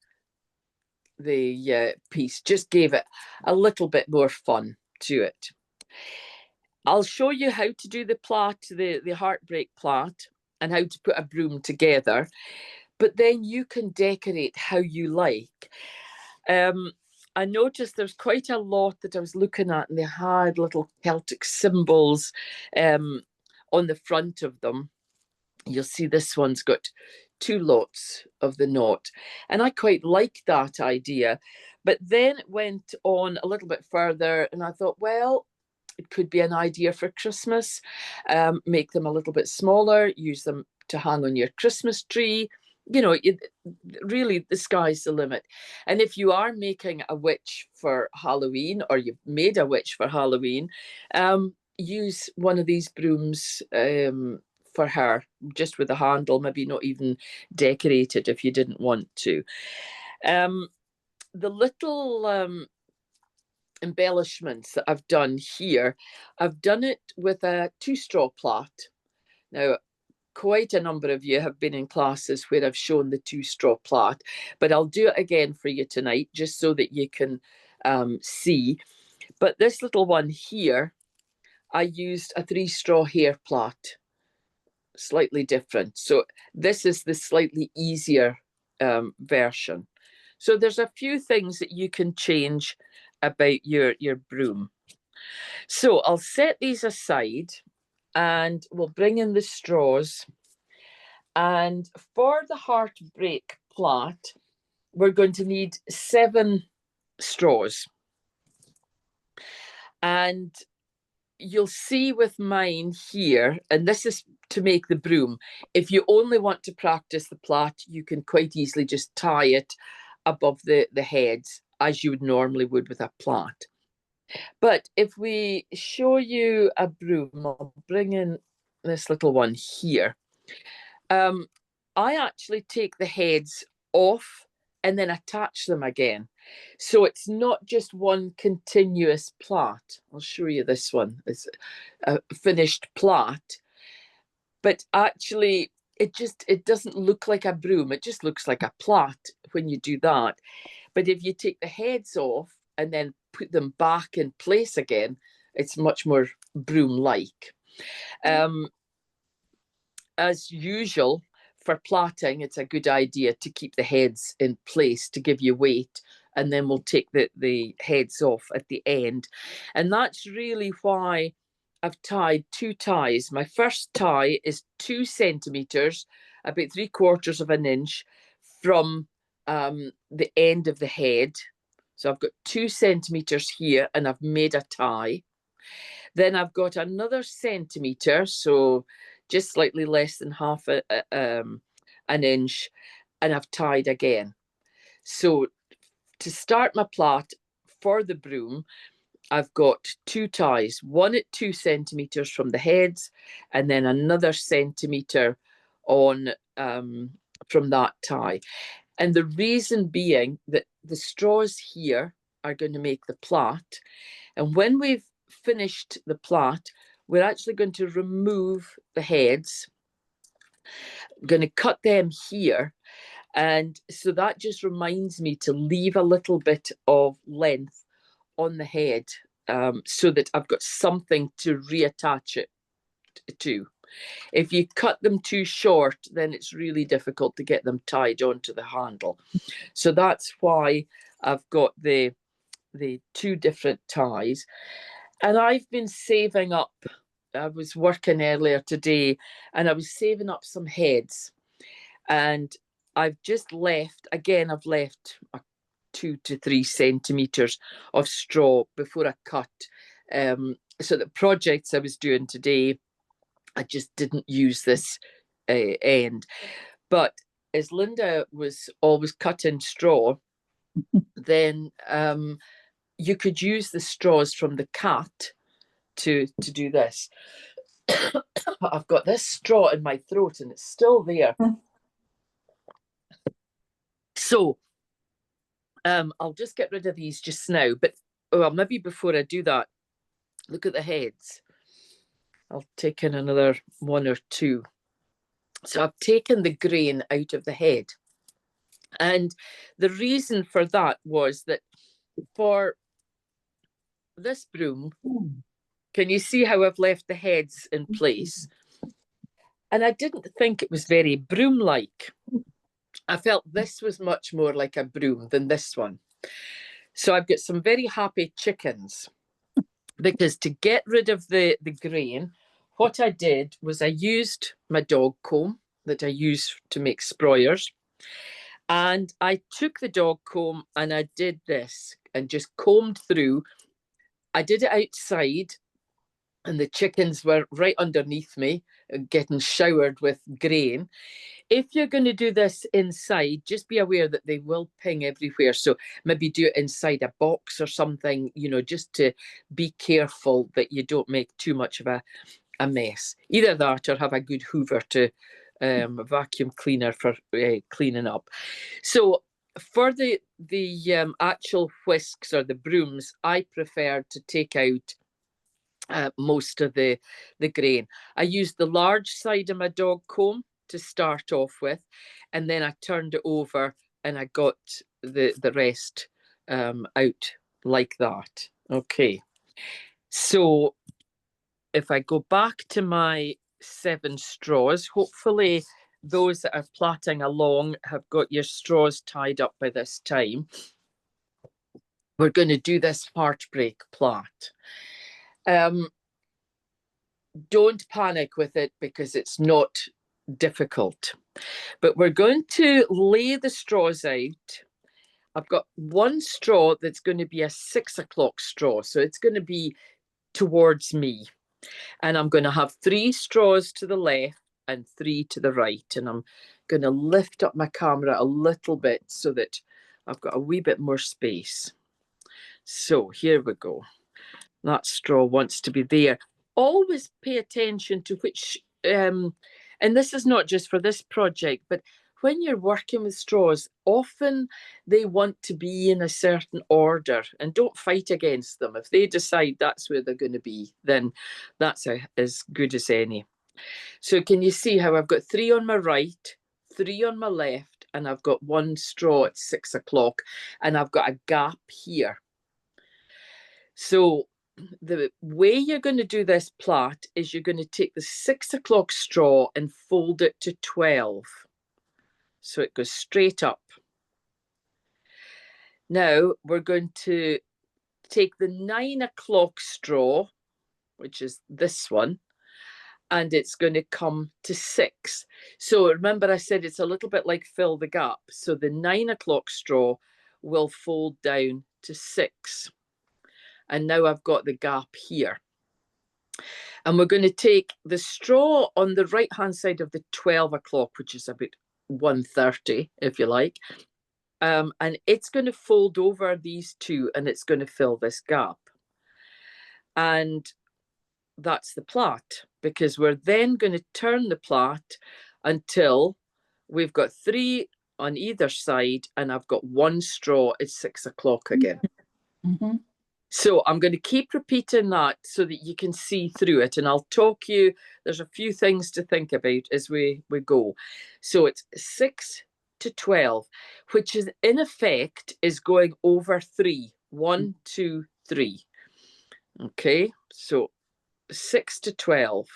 the piece just gave it a little bit more fun to it. I'll show you how to do the plait, the heartbreak plait, and how to put a broom together, but then you can decorate how you like. I noticed there's quite a lot that I was looking at, and they had little Celtic symbols on the front of them. You'll see this one's got 2 lots of the knot, and I quite like that idea. But then it went on a little bit further, and I thought, well, it could be an idea for Christmas. Make them a little bit smaller, use them to hang on your Christmas tree. You know, really, the sky's the limit. And if you are making a witch for Halloween, or you've made a witch for Halloween, use one of these brooms for her, just with a handle, maybe not even decorated if you didn't want to. The little embellishments that I've done here, I've done it with a 2-straw plait. Now, quite a number of you have been in classes where I've shown the 2-straw plait, but I'll do it again for you tonight, just so that you can see. But this little one here, I used a 3-straw hair plait, slightly different. So this is the slightly easier version. So there's a few things that you can change about your broom. So I'll set these aside, and we'll bring in the straws. And for the heartbreak plait, we're going to need 7 straws. And you'll see with mine here, and this is to make the broom. If you only want to practice the plait, you can quite easily just tie it above the heads, as you would normally would with a plait. But if we show you a broom, I'll bring in this little one here. I actually take the heads off and then attach them again. So it's not just one continuous plait. I'll show you this one. It's a finished plait. But actually, it doesn't look like a broom. It just looks like a plait when you do that. But if you take the heads off and then put them back in place again, it's much more broom-like. As usual, for plaiting, it's a good idea to keep the heads in place to give you weight, and then we'll take the heads off at the end. And that's really why I've tied 2 ties. My first tie is 2 centimetres, about 3/4 of an inch from the end of the head. So I've got 2 centimetres here, and I've made a tie. Then I've got another centimetre, so just slightly less than half an inch, and I've tied again. So to start my plait for the broom, I've got 2 ties, one at 2 centimetres from the heads, and then another centimetre on from that tie. And the reason being that the straws here are going to make the plait. And when we've finished the plait, we're actually going to remove the heads. I'm going to cut them here. And so that just reminds me to leave a little bit of length on the head, so that I've got something to reattach it to. If you cut them too short, then it's really difficult to get them tied onto the handle. So that's why I've got the two different ties. And I've been saving up. I was working earlier today and I was saving up some heads. And I've just left, again, I've left 2 to 3 centimeters of straw before I cut. So the projects I was doing today, I just didn't use this end. But as Linda was always cutting straw, then you could use the straws from the cat to do this. I've got this straw in my throat and it's still there. So I'll just get rid of these just now. But well, maybe before I do that, look at the heads. I'll take in another 1 or 2. So I've taken the grain out of the head. And the reason for that was that for this broom, can you see how I've left the heads in place? And I didn't think it was very broom-like. I felt this was much more like a broom than this one. So I've got some very happy chickens, because to get rid of the grain, what I did was I used my dog comb that I use to make sproyers. And I took the dog comb and I did this and just combed through. I did it outside and the chickens were right underneath me getting showered with grain. If you're going to do this inside, just be aware that they will ping everywhere. So maybe do it inside a box or something, you know, just to be careful that you don't make too much of a mess. Either that or have a good hoover to vacuum cleaner for cleaning up. So for the actual whisks or the brooms, I prefer to take out most of the grain. I used the large side of my dog comb to start off with, and then I turned it over and I got the rest out like that. Okay, so if I go back to my 7 straws, hopefully those that are plaiting along have got your straws tied up by this time. We're going to do this heartbreak plait. Don't panic with it because it's not difficult. But we're going to lay the straws out. I've got 1 straw that's going to be a 6 o'clock straw. So it's going to be towards me. And I'm going to have 3 straws to the left and 3 to the right. And I'm going to lift up my camera a little bit so that I've got a wee bit more space. So here we go. That straw wants to be there. Always pay attention to which, and this is not just for this project, but when you're working with straws, often they want to be in a certain order, and don't fight against them. If they decide that's where they're going to be, then that's as good as any. So can you see how I've got 3 on my right, 3 on my left, and I've got 1 straw at 6 o'clock, and I've got a gap here. So the way you're going to do this plait is you're going to take the 6 o'clock straw and fold it to 12. So it goes straight up. Now we're going to take the 9 o'clock straw, which is this one, and it's going to come to 6. So remember I said it's a little bit like fill the gap. So the 9 o'clock straw will fold down to 6. And now I've got the gap here. And we're going to take the straw on the right-hand side of the 12 o'clock, which is about 1:30, if you like. And it's going to fold over these 2 and it's going to fill this gap. And that's the plait, because we're then going to turn the plait until we've got 3 on either side, and I've got one straw at 6 o'clock again. Mhm. So I'm going to keep repeating that so that you can see through it, and I'll talk you. There's a few things to think about as we go. So it's 6 to 12, which is in effect is going over 3. 1, 2, 3. Okay, so 6 to 12.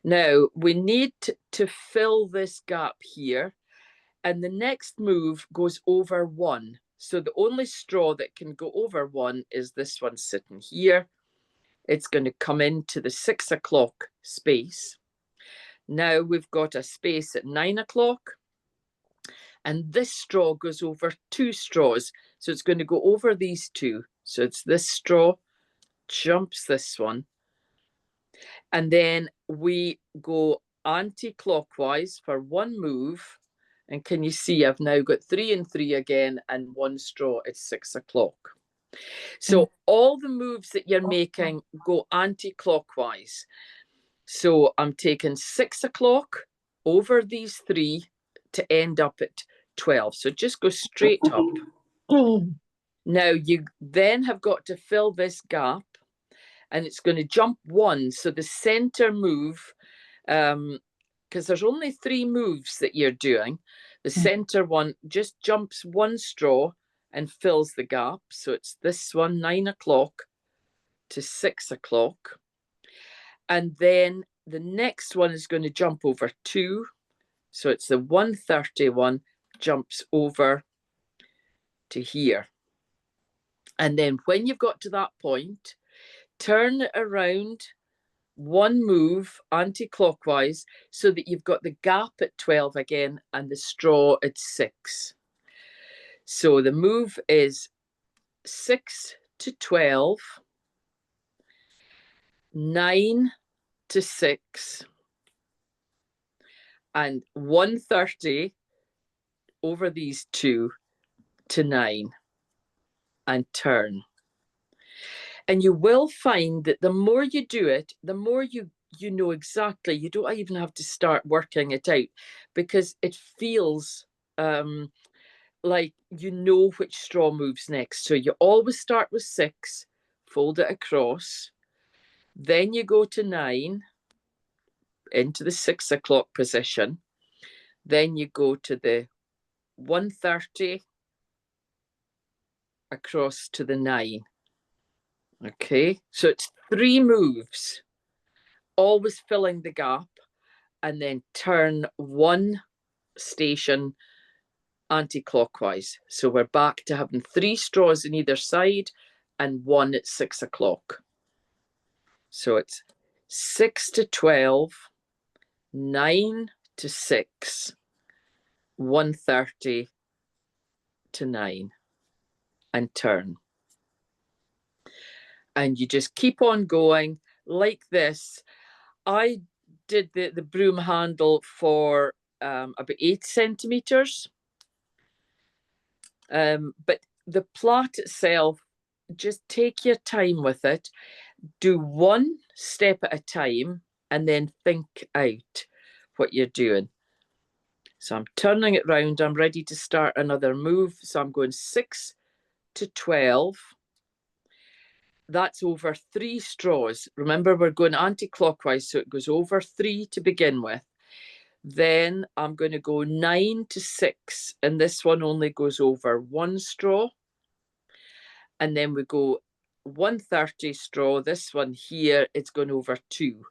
Now we need to fill this gap here, and the next move goes over 1. So the only straw that can go over 1 is this one sitting here. It's going to come into the 6 o'clock space. Now we've got a space at 9 o'clock, and this straw goes over 2 straws. So it's going to go over these 2. So it's this straw, jumps this one, and then we go anti-clockwise for 1 move. And can you see I've now got 3 and 3 again, and 1 straw at 6 o'clock. So all the moves that you're making go anti-clockwise. So I'm taking 6 o'clock over these 3 to end up at 12. So just go straight up. Now you then have got to fill this gap, and it's going to jump 1. So the center move, because there's only 3 moves that you're doing, the center one just jumps 1 straw and fills the gap. So it's this one, 9 o'clock to 6 o'clock. And then the next one is going to jump over 2. So it's the 1:30 jumps over to here. And then when you've got to that point, turn it around 1 move anti-clockwise so that you've got the gap at 12 again and the straw at 6. So the move is 6 to 12, 9 to 6, and 1:30 over these 2 to 9, and turn. And you will find that the more you do it, the more you know exactly. You don't even have to start working it out, because it feels like you know which straw moves next. So you always start with 6, fold it across, then you go to 9 into the 6 o'clock position, then you go to the 1:30 across to the 9. Okay, so it's 3 moves, always filling the gap, and then turn 1 station anti-clockwise. So we're back to having 3 straws on either side and 1 at 6 o'clock. So it's 6 to 12, 9 to 6, 1:30 to 9, and turn. And you just keep on going like this. I did the broom handle for about 8 centimeters. But the plait itself, just take your time with it. Do 1 step at a time and then think out what you're doing. So I'm turning it round. I'm ready to start another move. So I'm going 6 to 12. That's over 3 straws. Remember, we're going anti-clockwise, so it goes over 3 to begin with. Then I'm going to go 9 to 6, and this one only goes over 1 straw. And then we go 1:30 straw. This one here, it's going over 2.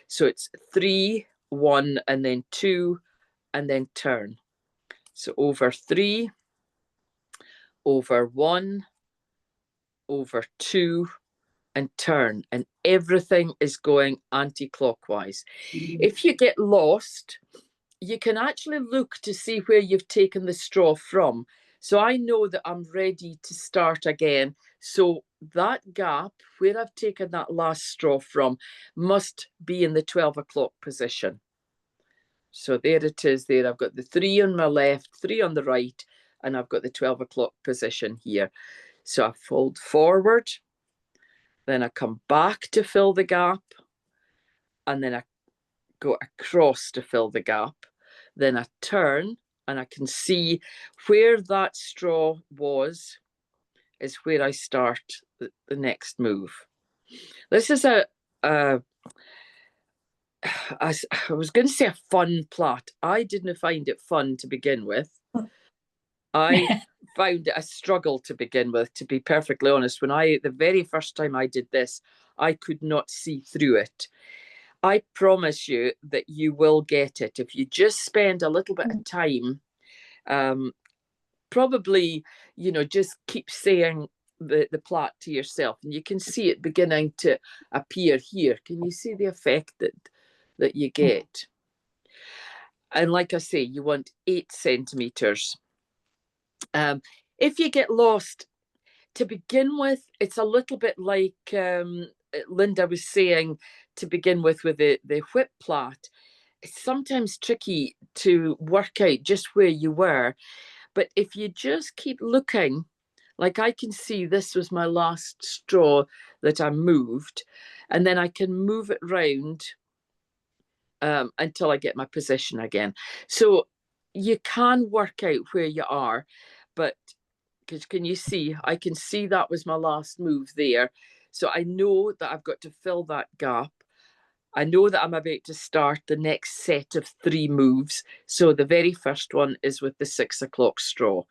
So it's 3, 1, and then 2, and then turn. So over 3, over 1, over 2, and turn. And everything is going anti-clockwise. If you get lost, you can actually look to see where you've taken the straw from. So I know that I'm ready to start again. So that gap where I've taken that last straw from must be in the 12 o'clock position. So there it is there. I've got the 3 on my left, 3 on the right, and I've got the 12 o'clock position here. So I fold forward, then I come back to fill the gap, and then I go across to fill the gap. Then I turn and I can see where that straw was is where I start the next move. This is I was going to say a fun plot. I didn't find it fun to begin with. I found it a struggle to begin with, to be perfectly honest. The very first time I did this, I could not see through it. I promise you that you will get it if you just spend a little bit of time. Probably, just keep saying the plot to yourself, and you can see it beginning to appear here. Can you see the effect that you get? And like I say, you want 8 centimeters. If you get lost to begin with, it's a little bit like Linda was saying to begin with the whip plait. It's sometimes tricky to work out just where you were. But if you just keep looking, like I can see this was my last straw that I moved, and then I can move it round until I get my position again. So you can work out where you are, but because can you see, I can see that was my last move there. So I know that I've got to fill that gap. I know that I'm about to start the next set of 3 moves. So the very first one is with the 6 o'clock straw.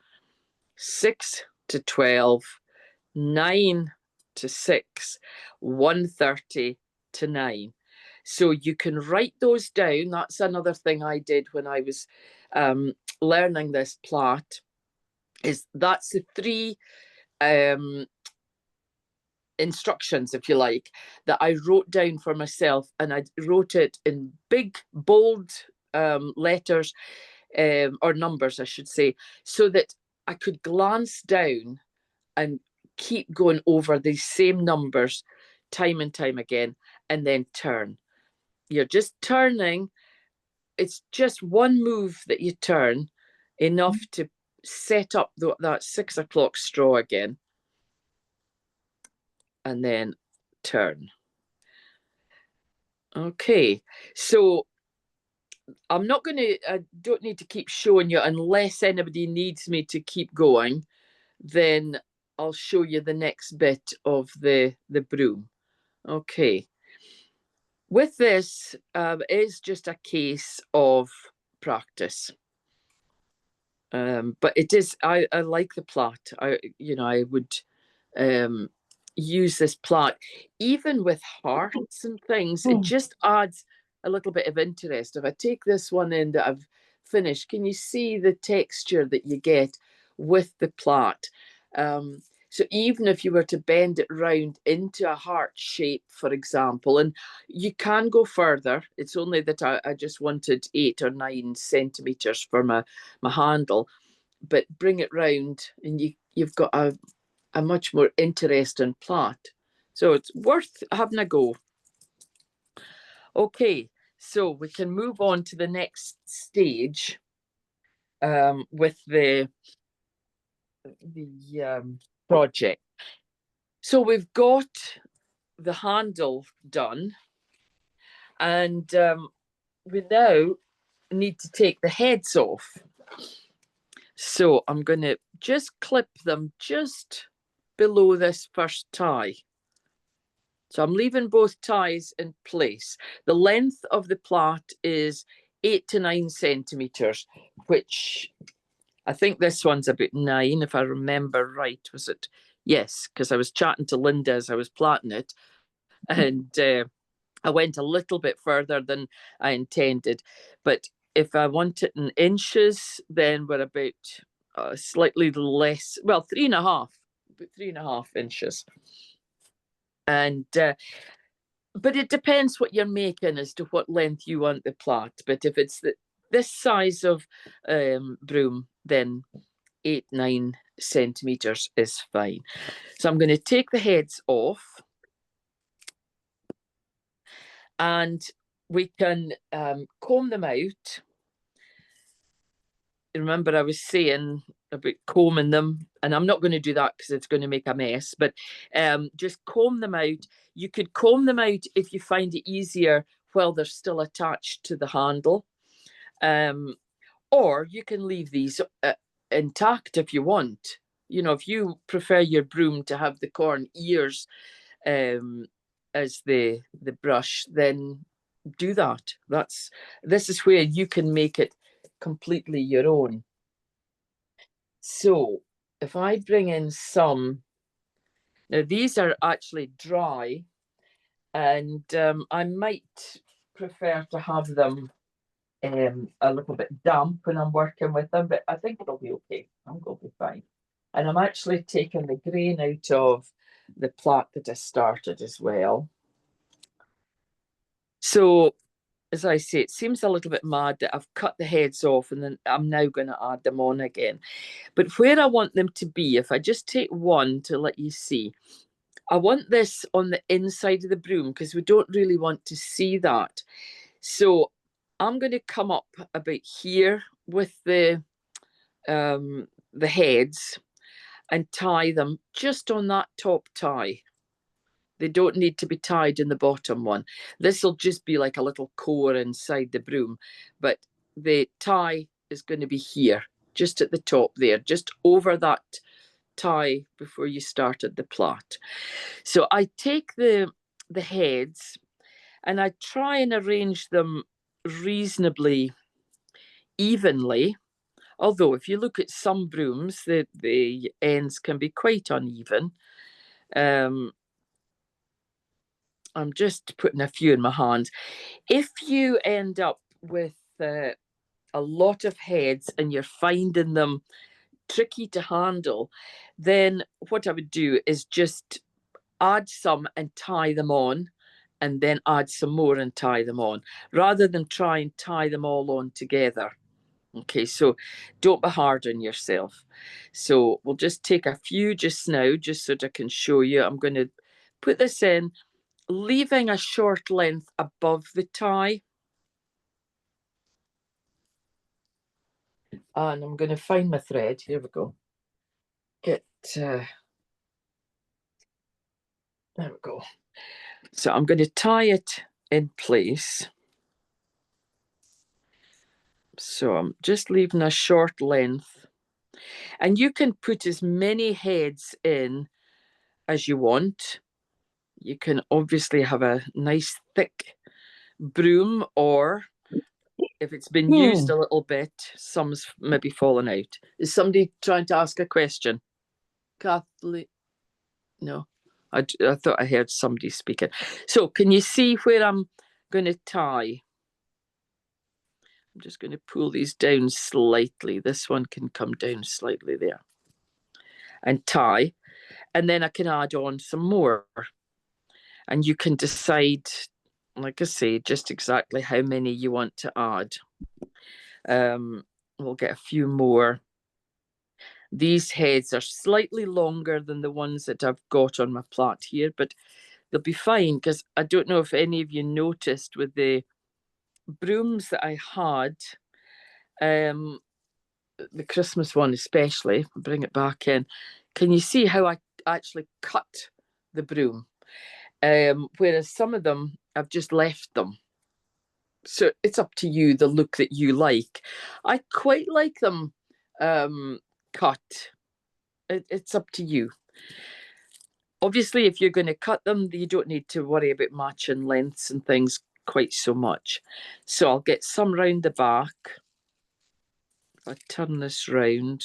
6 to 12, 9 to 6, 1:30 to 9. So you can write those down. That's another thing I did when I was learning this plait. That's the 3 instructions, if you like, that I wrote down for myself, and I wrote it in big, bold letters or numbers, I should say, so that I could glance down and keep going over these same numbers time and time again, and then turn. You're just turning. It's just one move that you turn, enough to set up that 6 o'clock straw again, and then turn. Okay, so I don't need to keep showing you unless anybody needs me to keep going. Then I'll show you the next bit of the broom. Okay. With this, is just a case of practice. But it is, I like the plait. I would use this plait even with hearts and things. It just adds a little bit of interest. If I take this one in that I've finished, can you see the texture that you get with the plait? So even if you were to bend it round into a heart shape, for example, and you can go further, it's only that I just wanted 8 or 9 centimeters for my handle, but bring it round and you've got a much more interesting plait. So it's worth having a go. Okay, so we can move on to the next stage with the project. So we've got the handle done, and we now need to take the heads off. So I'm going to just clip them just below this first tie. So I'm leaving both ties in place. The length of the plait is 8 to 9 centimeters, which I think this one's about 9, if I remember right. Was it? Yes, because I was chatting to Linda as I was plaiting it, and I went a little bit further than I intended. But if I want it in inches, then we're about slightly less, well, 3.5 inches. And but it depends what you're making as to what length you want the plait. But if it's this size of broom, then 8, 9 centimeters is fine. So I'm going to take the heads off, and we can comb them out. Remember, I was saying about combing them, and I'm not going to do that because it's going to make a mess, but just comb them out. You could comb them out if you find it easier while they're still attached to the handle, Or you can leave these intact if you want. You know, if you prefer your broom to have the corn ears as the brush, then do that. This is where you can make it completely your own. So if I bring in some, now these are actually dry, and I might prefer to have them a little bit damp when I'm working with them, but I think it'll be okay. I'm going to be fine. And I'm actually taking the grain out of the plait that I started as well. So, as I say, it seems a little bit mad that I've cut the heads off and then I'm now going to add them on again. But where I want them to be, if I just take one to let you see, I want this on the inside of the broom because we don't really want to see that. So I'm going to come up about here with the heads and tie them just on that top tie. They don't need to be tied in the bottom one. This will just be like a little core inside the broom, but the tie is going to be here, just at the top there, just over that tie before you started the plait. So I take the heads and I try and arrange them reasonably evenly. Although if you look at some brooms, the ends can be quite uneven. I'm just putting a few in my hands. If you end up with a lot of heads and you're finding them tricky to handle, then what I would do is just add some and tie them on, and then add some more and tie them on, rather than try and tie them all on together. Okay, so don't be hard on yourself. So we'll just take a few just now, just so that I can show you. I'm going to put this in, leaving a short length above the tie. And I'm going to find my thread. Here we go. There we go. So I'm going to tie it in place. So I'm just leaving a short length. And you can put as many heads in as you want. You can obviously have a nice thick broom, or if it's been used a little bit, some's maybe fallen out. Is somebody trying to ask a question? Kathleen? No, I thought I heard somebody speaking. So can you see where I'm going to tie? I'm just going to pull these down slightly. This one can come down slightly there. And tie. And then I can add on some more. And you can decide, like I say, just exactly how many you want to add. We'll get a few more. These heads are slightly longer than the ones that I've got on my plait here, but they'll be fine, because I don't know if any of you noticed with the brooms that I had, the Christmas one especially, bring it back in, can you see how I actually cut the broom? Whereas some of them, I've just left them. So it's up to you, the look that you like. I quite like them cut. It's up to you. Obviously, if you're going to cut them, you don't need to worry about matching lengths and things quite so much. So I'll get some round the back. If I turn this round,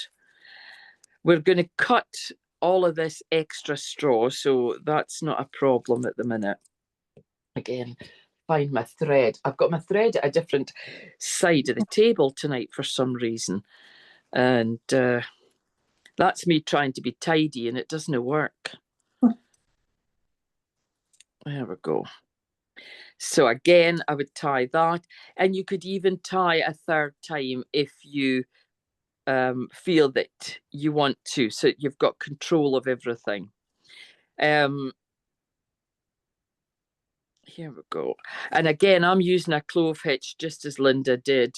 we're going to cut all of this extra straw, so that's not a problem at the minute. Again, find my thread. I've got my thread at a different side of the table tonight for some reason. And that's me trying to be tidy, and it doesn't work. There we go. So again, I would tie that. And you could even tie a third time if you feel that you want to, so you've got control of everything. Here we go. And again, I'm using a clove hitch just as Linda did.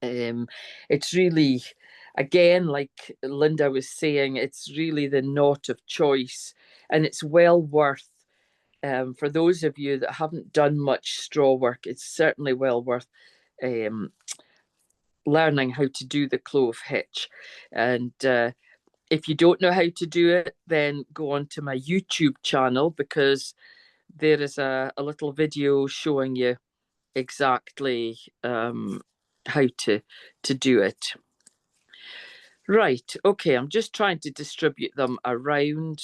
It's really, again, like Linda was saying, it's really the knot of choice, and it's well worth, for those of you that haven't done much straw work, it's certainly well worth learning how to do the clove hitch. And if you don't know how to do it, then go on to my YouTube channel, because there is a little video showing you exactly how to do it. Right, okay, I'm just trying to distribute them around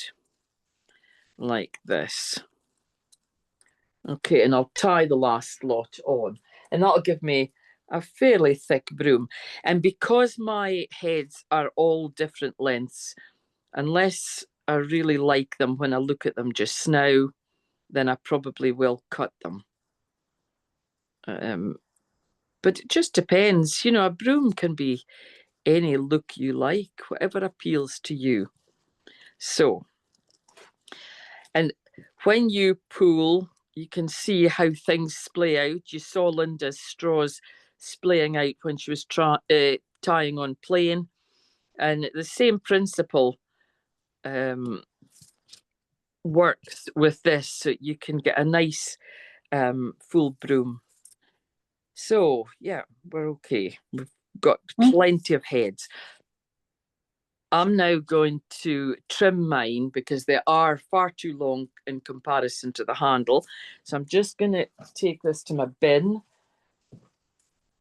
like this. Okay, and I'll tie the last lot on, and that'll give me a fairly thick broom. And because my heads are all different lengths, unless I really like them when I look at them just now, then I probably will cut them. But it just depends. You know, a broom can be any look you like, whatever appeals to you. So, and when you pull, you can see how things splay out. You saw Linda's straws splaying out when she was tying on plain. And the same principle works with this, so you can get a nice full broom. So, yeah, we're okay. We've got plenty of heads. I'm now going to trim mine because they are far too long in comparison to the handle. So I'm just going to take this to my bin.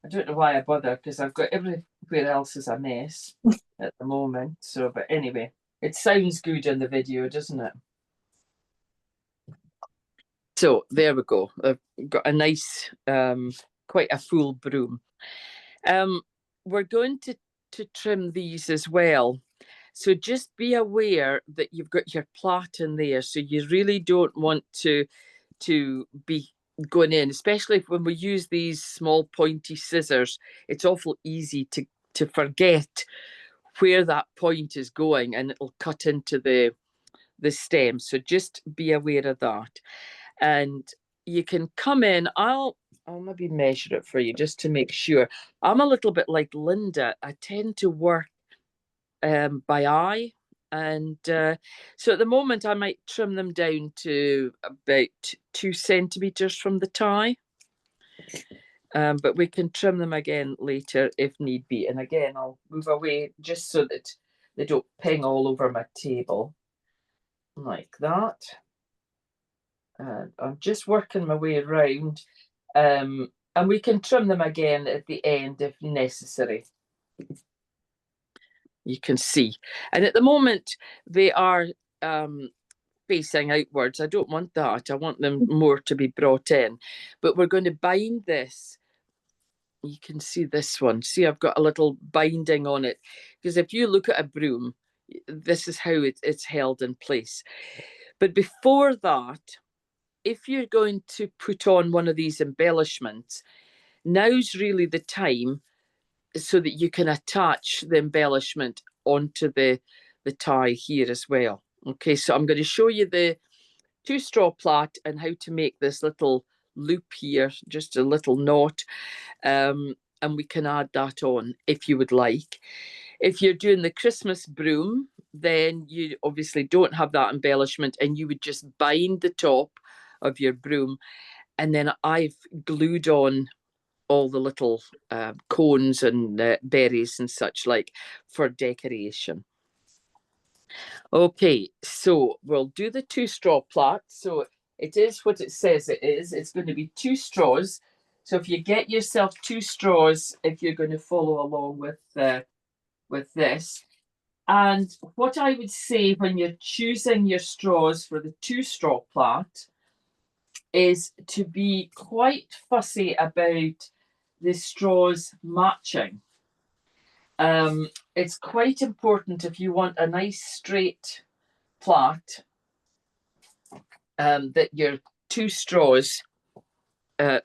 I don't know why I bother, because I've got everywhere else is a mess at the moment. So, but anyway, it sounds good in the video, doesn't it? So there we go. I've got a nice, quite a full broom. We're going to trim these as well. So just be aware that you've got your plait in there. So you really don't want to be going in, especially when we use these small pointy scissors. It's awful easy to forget where that point is going, and it'll cut into the stem. So just be aware of that. And you can come in. I'll maybe measure it for you just to make sure. I'm a little bit like Linda. I tend to work by eye, and so at the moment I might trim them down to about 2 centimeters from the tie, but we can trim them again later if need be. And again, I'll move away just so that they don't ping all over my table like that. And I'm just working my way around, and we can trim them again at the end if necessary. You can see. And at the moment, they are facing outwards. I don't want that. I want them more to be brought in. But we're going to bind this. You can see this one. See, I've got a little binding on it. Because if you look at a broom, this is how it's held in place. But before that, if you're going to put on one of these embellishments, now's really the time so that you can attach the embellishment onto the tie here as well. Okay, so I'm going to show you the 2-straw plait and how to make this little loop here, just a little knot, and we can add that on if you would like. If you're doing the Christmas broom, then you obviously don't have that embellishment, and you would just bind the top of your broom, and then I've glued on all the little cones and berries and such like for decoration. Okay, so we'll do the 2-straw plait. So it is what it says it is. It's going to be 2 straws. So if you get yourself 2 straws, if you're going to follow along with this. And what I would say when you're choosing your straws for the 2-straw plait is to be quite fussy about the straws matching. It's quite important if you want a nice straight plait that your 2 straws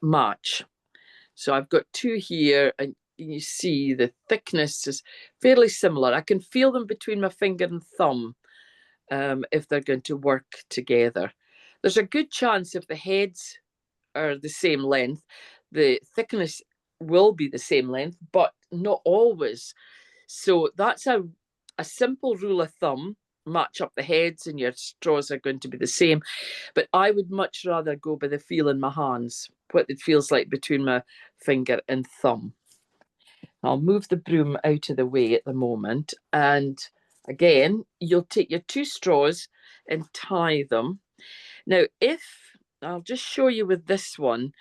match. So I've got 2 here, and you see the thickness is fairly similar. I can feel them between my finger and thumb if they're going to work together. There's a good chance if the heads are the same length, the thickness will be the same length, but not always. So that's a simple rule of thumb. Match up the heads and your straws are going to be the same. But I would much rather go by the feel in my hands, what it feels like between my finger and thumb. I'll move the broom out of the way at the moment. And again, you'll take your 2 straws and tie them. Now, I'll just show you with this one,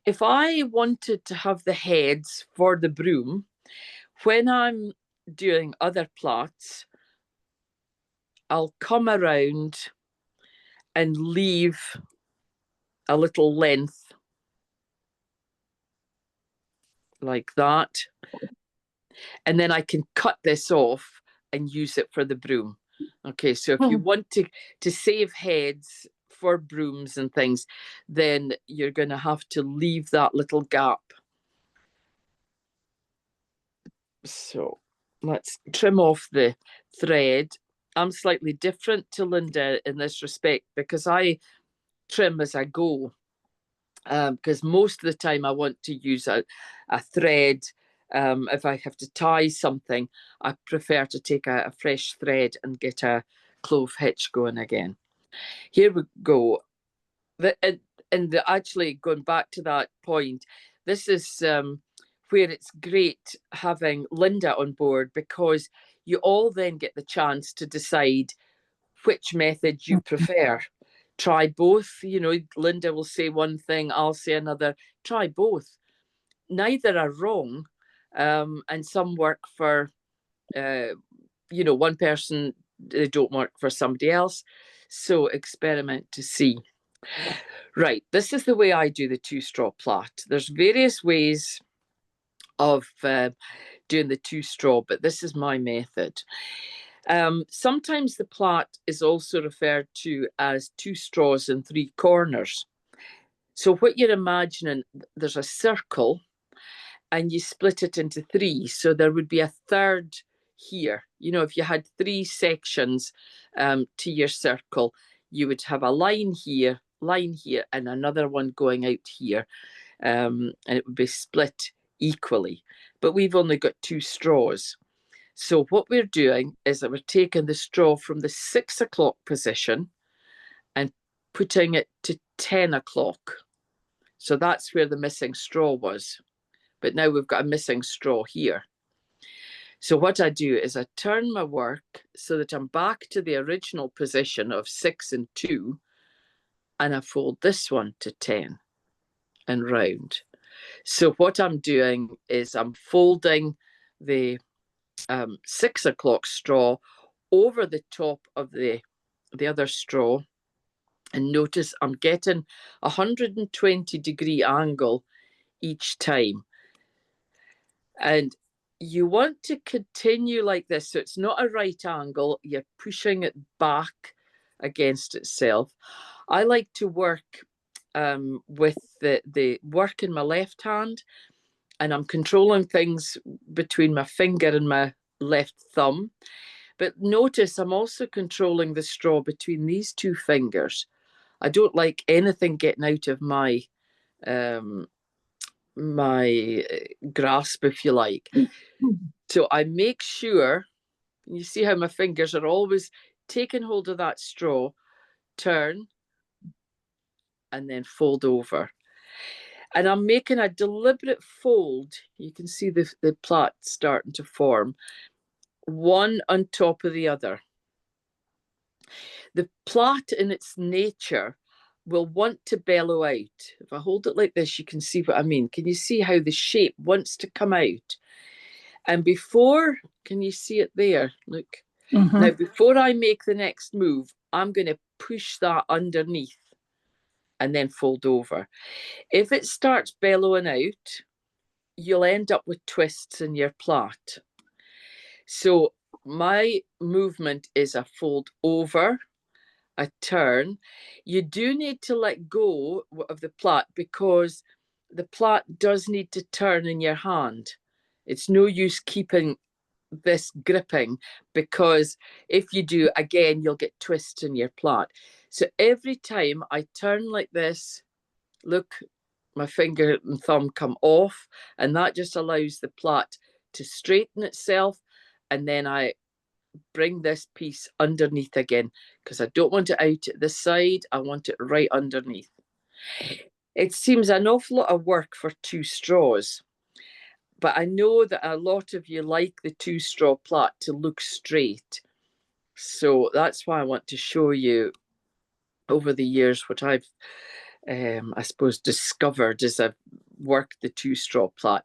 if I wanted to have the heads for the broom, when I'm doing other plots, I'll come around and leave a little length like that. And then I can cut this off and use it for the broom. Okay, so if you want to save heads for brooms and things, then you're going to have to leave that little gap. So let's trim off the thread. I'm slightly different to Linda in this respect because I trim as I go. Because most of the time I want to use a thread. If I have to tie something, I prefer to take a fresh thread and get a clove hitch going again. Here we go. Actually, going back to that point, this is where it's great having Linda on board, because you all then get the chance to decide which method you prefer. Try both. You know, Linda will say one thing, I'll say another. Try both. Neither are wrong, and some work for one person, they don't work for somebody else. So experiment to see. Right, this is the way I do the 2-straw plait. There's various ways of doing the 2-straw, but this is my method. Sometimes the plait is also referred to as 2 straws and 3 corners. So what you're imagining, there's a circle and you split it into 3. So there would be a third here. You know, if you had 3 sections to your circle, you would have a line here, and another one going out here. And it would be split equally. But we've only got 2 straws. So what we're doing is that we're taking the straw from the 6 o'clock position and putting it to 10 o'clock. So that's where the missing straw was. But now we've got a missing straw here. So what I do is I turn my work so that I'm back to the original position of 6 and 2, and I fold this one to 10 and round. So what I'm doing is I'm folding the 6 o'clock straw over the top of the other straw, and notice I'm getting 120-degree angle each time. And you want to continue like this, so it's not a right angle, you're pushing it back against itself. I like to work with the work in my left hand, and I'm controlling things between my finger and my left thumb. But notice I'm also controlling the straw between these 2 fingers. I don't like anything getting out of my grasp, if you like. So I make sure, you see how my fingers are always taking hold of that straw, turn, and then fold over. And I'm making a deliberate fold. You can see the plait starting to form, one on top of the other. The plait in its nature will want to bellow out. If I hold it like this, you can see what I mean. Can you see how the shape wants to come out? And before, can you see it there? Look. Mm-hmm. Now, before I make the next move, I'm going to push that underneath and then fold over. If it starts bellowing out, you'll end up with twists in your plait. So my movement is a fold over, a turn. You do need to let go of the plait because the plait does need to turn in your hand. It's no use keeping this gripping, because if you do, again, you'll get twists in your plait. So every time I turn like this, look, my finger and thumb come off, and that just allows the plait to straighten itself, and then I bring this piece underneath again, because I don't want it out at this side, I want it right underneath. It seems an awful lot of work for 2 straws, but I know that a lot of you like the 2-straw plait to look straight. So that's why I want to show you over the years what I've, I suppose, discovered as I've worked the 2-straw plait.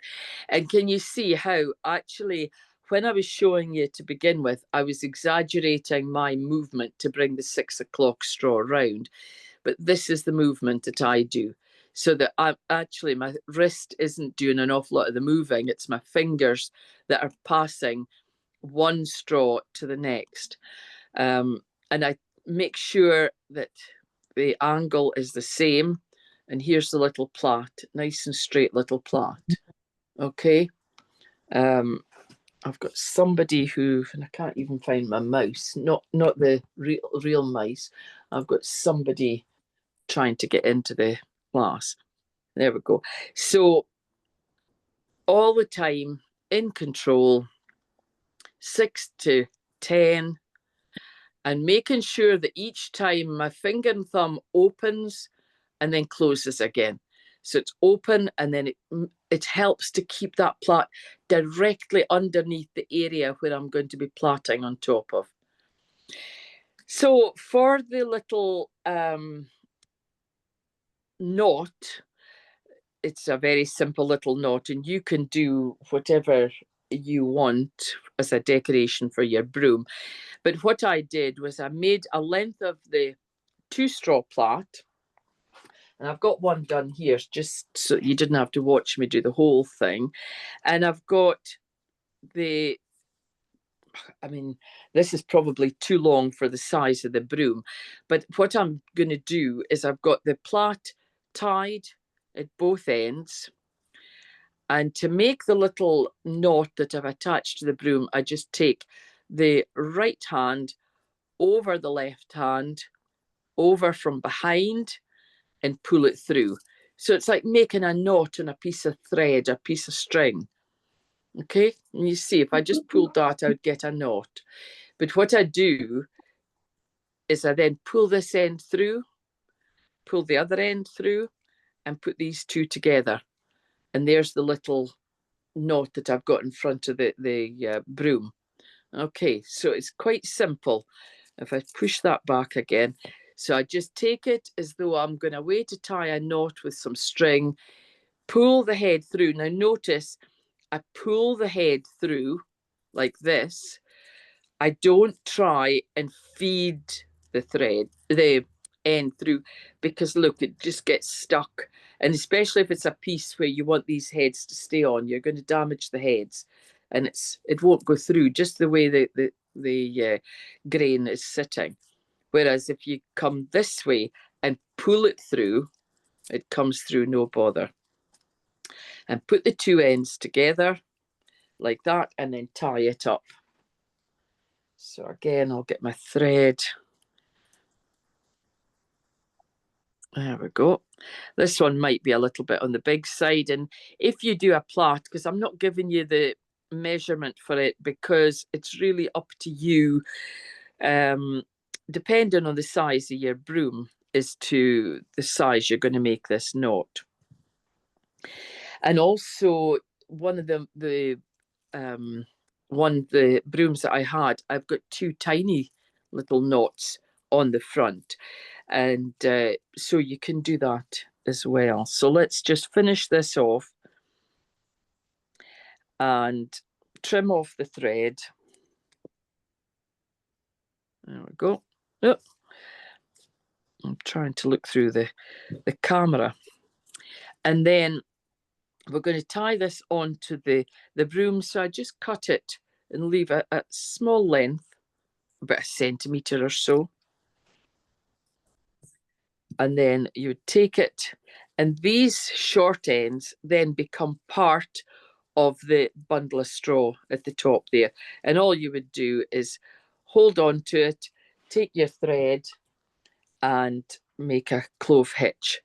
And can you see how actually, when I was showing you to begin with, I was exaggerating my movement to bring the 6 o'clock straw round. But this is the movement that I do. So that I'm actually, my wrist isn't doing an awful lot of the moving. It's my fingers that are passing one straw to the next. And I make sure that the angle is the same. And here's the little plait, nice and straight little plait. Okay. I've got somebody who, and I can't even find my mouse, not the real mice. I've got somebody trying to get into the class. There we go. So all the time in control, 6 to 10, and making sure that each time my finger and thumb opens and then closes again. So it's open, and then it helps to keep that plait directly underneath the area where I'm going to be plaiting on top of. So for the little knot, it's a very simple little knot, and you can do whatever you want as a decoration for your broom. But what I did was I made a length of the 2-straw plait, and I've got one done here just so you didn't have to watch me do the whole thing. And I've got the, I mean, this is probably too long for the size of the broom, but what I'm going to do is I've got the plait tied at both ends. And to make the little knot that I've attached to the broom, I just take the right hand over the left hand, over from behind, and pull it through. So it's like making a knot on a piece of thread, a piece of string. Okay, and you see, if I just pulled that, I would get a knot. But what I do is I then pull this end through, pull the other end through, and put these two together. And there's the little knot that I've got in front of the broom. Okay, so it's quite simple. If I push that back again, so I just take it as though I'm going away to tie a knot with some string, pull the head through. Now notice, I pull the head through like this. I don't try and feed the thread, the end through, because look, it just gets stuck. And especially if it's a piece where you want these heads to stay on, you're going to damage the heads, and it won't go through just the way the grain is sitting. Whereas if you come this way and pull it through, it comes through no bother. And put the two ends together like that, and then tie it up. So again, I'll get my thread. There we go. This one might be a little bit on the big side. And if you do a plait, because I'm not giving you the measurement for it, because it's really up to you, depending on the size of your broom, as to the size you're going to make this knot. And also, one of the brooms that I had, I've got two tiny little knots on the front, and so you can do that as well. So let's just finish this off and trim off the thread. There we go. Oh, I'm trying to look through the camera. And then we're going to tie this onto the broom. So I just cut it and leave a small length, about 1 centimetre or so. And then you would take it, and these short ends then become part of the bundle of straw at the top there. And all you would do is hold on to it, take your thread, and make a clove hitch.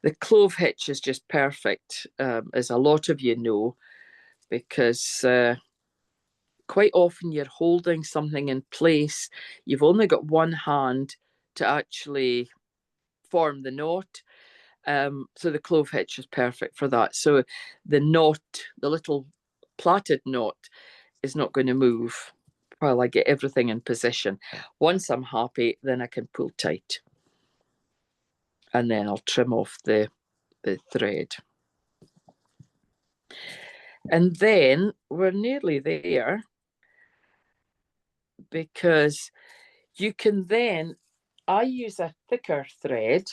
The clove hitch is just perfect, as a lot of you know, because quite often you're holding something in place. You've only got one hand to actually form the knot, So the clove hitch is perfect for that. So the knot, the little plaited knot, is not going to move while I get everything in position. Once I'm happy, then I can pull tight. And then I'll trim off the thread. And then we're nearly there, because you can then, I use a thicker thread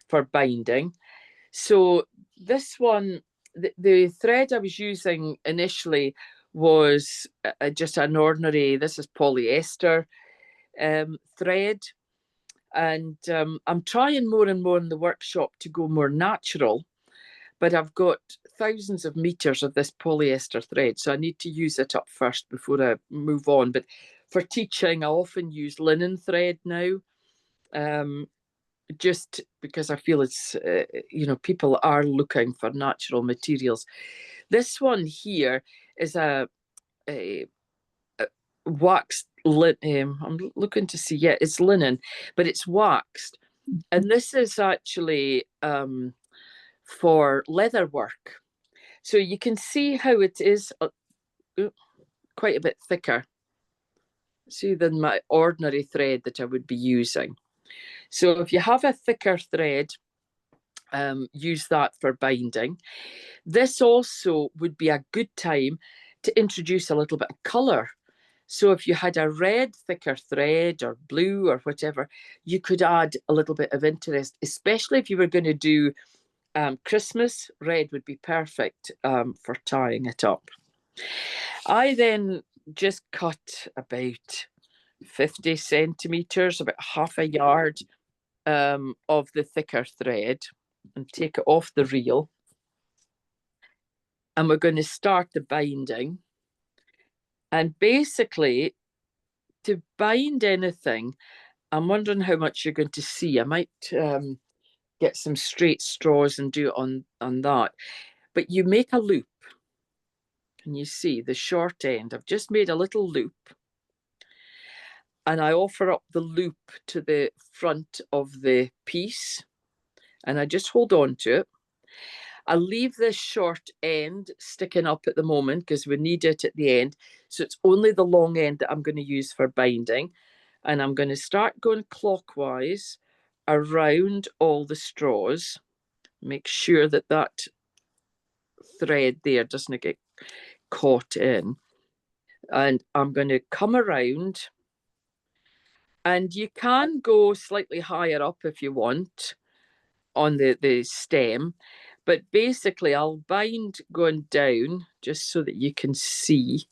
for binding. So this one, the thread I was using initially was just an ordinary, this is polyester thread. And I'm trying more and more in the workshop to go more natural, but I've got thousands of meters of this polyester thread, so I need to use it up first before I move on. But for teaching, I often use linen thread now, just because I feel it's, people are looking for natural materials. This one here is a waxed linen. I'm looking to see, yeah, it's linen, but it's waxed. And this is actually for leather work. So you can see how it is quite a bit thicker, see, than my ordinary thread that I would be using. So if you have a thicker thread, use that for binding. This also would be a good time to introduce a little bit of colour. So if you had a red thicker thread or blue or whatever, you could add a little bit of interest, especially if you were going to do Christmas. Red would be perfect for tying it up. I then just cut about 50 centimetres, about half a yard of the thicker thread, and take it off the reel. And we're going to start the binding. And basically, to bind anything, I'm wondering how much you're going to see. I might get some straight straws and do it on that. But you make a loop. Can you see the short end? I've just made a little loop. And I offer up the loop to the front of the piece. And I just hold on to it. I'll leave this short end sticking up at the moment because we need it at the end. So it's only the long end that I'm going to use for binding. And I'm going to start going clockwise around all the straws. Make sure that that thread there doesn't get caught in. And I'm going to come around. And you can go slightly higher up if you want on the stem. But basically, I'll bind going down just so that you can see.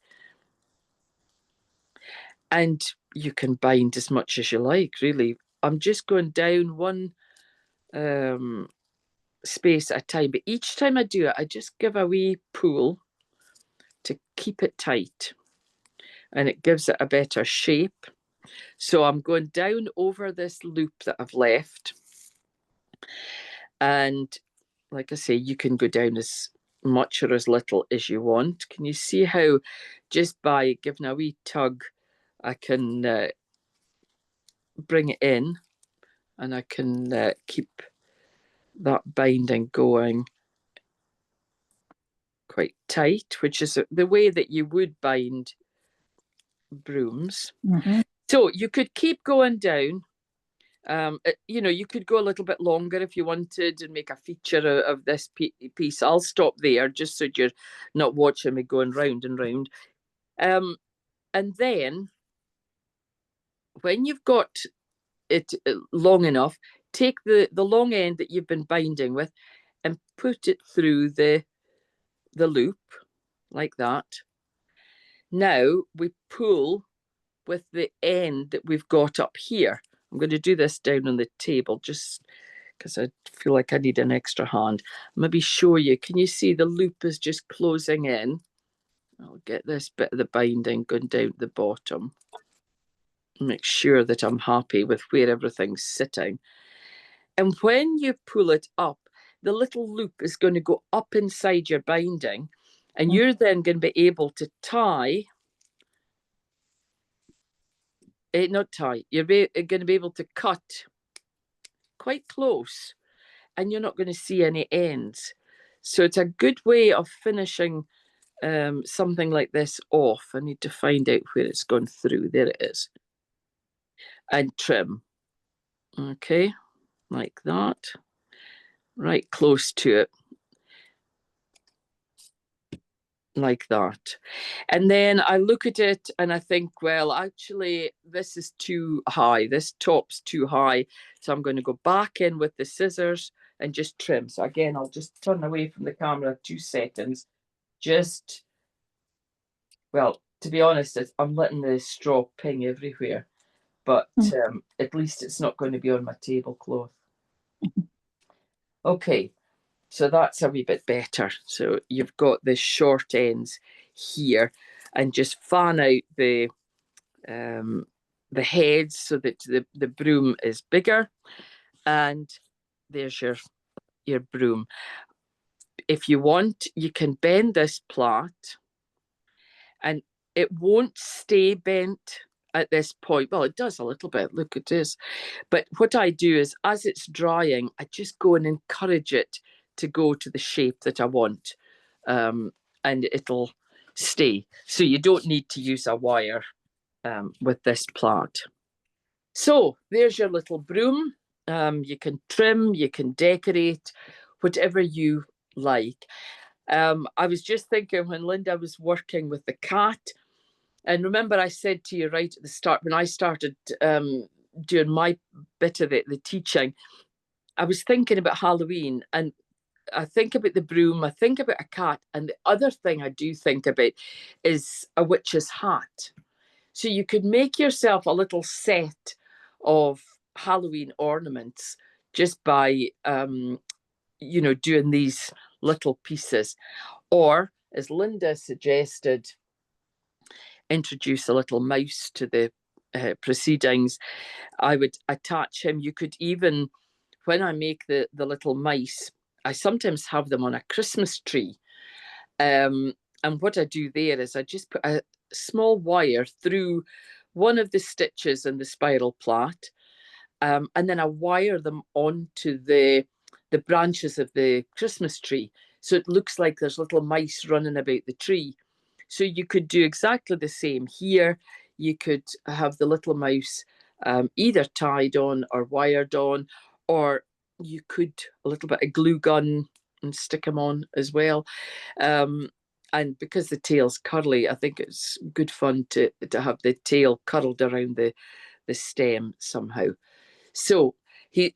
And you can bind as much as you like, really. I'm just going down one space at a time. But each time I do it, I just give a wee pull to keep it tight. And it gives it a better shape. So I'm going down over this loop that I've left. And like I say, you can go down as much or as little as you want. Can you see how just by giving a wee tug, I can bring it in, and I can keep that binding going quite tight, which is the way that you would bind brooms. Mm-hmm. So you could keep going down. You could go a little bit longer if you wanted and make a feature of this piece. I'll stop there just so you're not watching me going round and round. And then when you've got it long enough, take the long end that you've been binding with and put it through the loop like that. Now we pull with the end that we've got up here. I'm going to do this down on the table just because I feel like I need an extra hand. Maybe show you. Can you see the loop is just closing in? I'll get this bit of the binding going down the bottom. Make sure that I'm happy with where everything's sitting. And when you pull it up, the little loop is going to go up inside your binding, and you're then going to be able to tie. Not tie. You're going to be able to cut quite close, and you're not going to see any ends. So it's a good way of finishing something like this off. I need to find out where it's gone through. There it is. And trim. Okay, like that. Right close to it. Like that. And then I look at it and I think, well, actually, this is too high. This top's too high. So I'm going to go back in with the scissors and just trim. So again, I'll just turn away from the camera 2 seconds. Just, well, to be honest, I'm letting the straw ping everywhere. But at least it's not going to be on my tablecloth. Okay. So that's a wee bit better. So you've got the short ends here, and just fan out the heads so that the broom is bigger. And there's your broom. If you want, you can bend this plait, and it won't stay bent at this point. Well, it does a little bit. Look, it is. But what I do is, as it's drying, I just go and encourage it to go to the shape that I want, and it'll stay. So you don't need to use a wire with this plait. So there's your little broom. You can trim, you can decorate, whatever you like. I was just thinking when Linda was working with the cat, and remember I said to you right at the start, when I started doing my bit of it, the teaching, I was thinking about Halloween, and I think about the broom, I think about a cat, and the other thing I do think about is a witch's hat. So you could make yourself a little set of Halloween ornaments just by, doing these little pieces. Or, as Linda suggested, introduce a little mouse to the proceedings. I would attach him. You could even, when I make the little mice, I sometimes have them on a Christmas tree. And what I do there is I just put a small wire through one of the stitches in the spiral plait, and then I wire them onto the branches of the Christmas tree. So it looks like there's little mice running about the tree. So you could do exactly the same here. You could have the little mouse either tied on or wired on, or you could a little bit of glue gun and stick them on as well. And because the tail's curly, I think it's good fun to have the tail curled around the stem somehow. So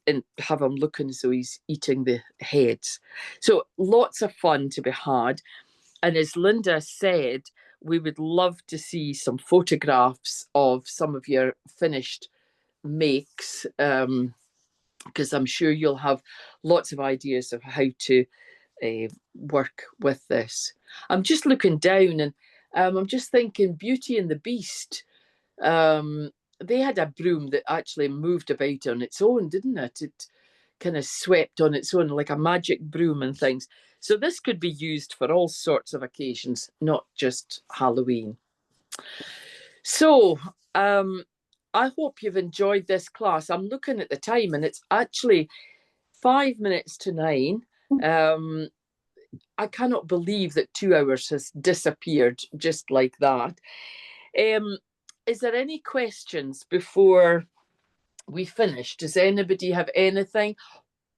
and have him looking as though he's eating the heads. So lots of fun to be had. And as Linda said, we would love to see some photographs of some of your finished makes, because I'm sure you'll have lots of ideas of how to work with this. I'm just looking down, and I'm just thinking Beauty and the Beast. They had a broom that actually moved about on its own, didn't it? It kind of swept on its own like a magic broom and things. So this could be used for all sorts of occasions, not just Halloween. So I hope you've enjoyed this class. I'm looking at the time and it's actually 5 minutes to 9. I cannot believe that 2 hours has disappeared just like that. Is there any questions before we finish? Does anybody have anything?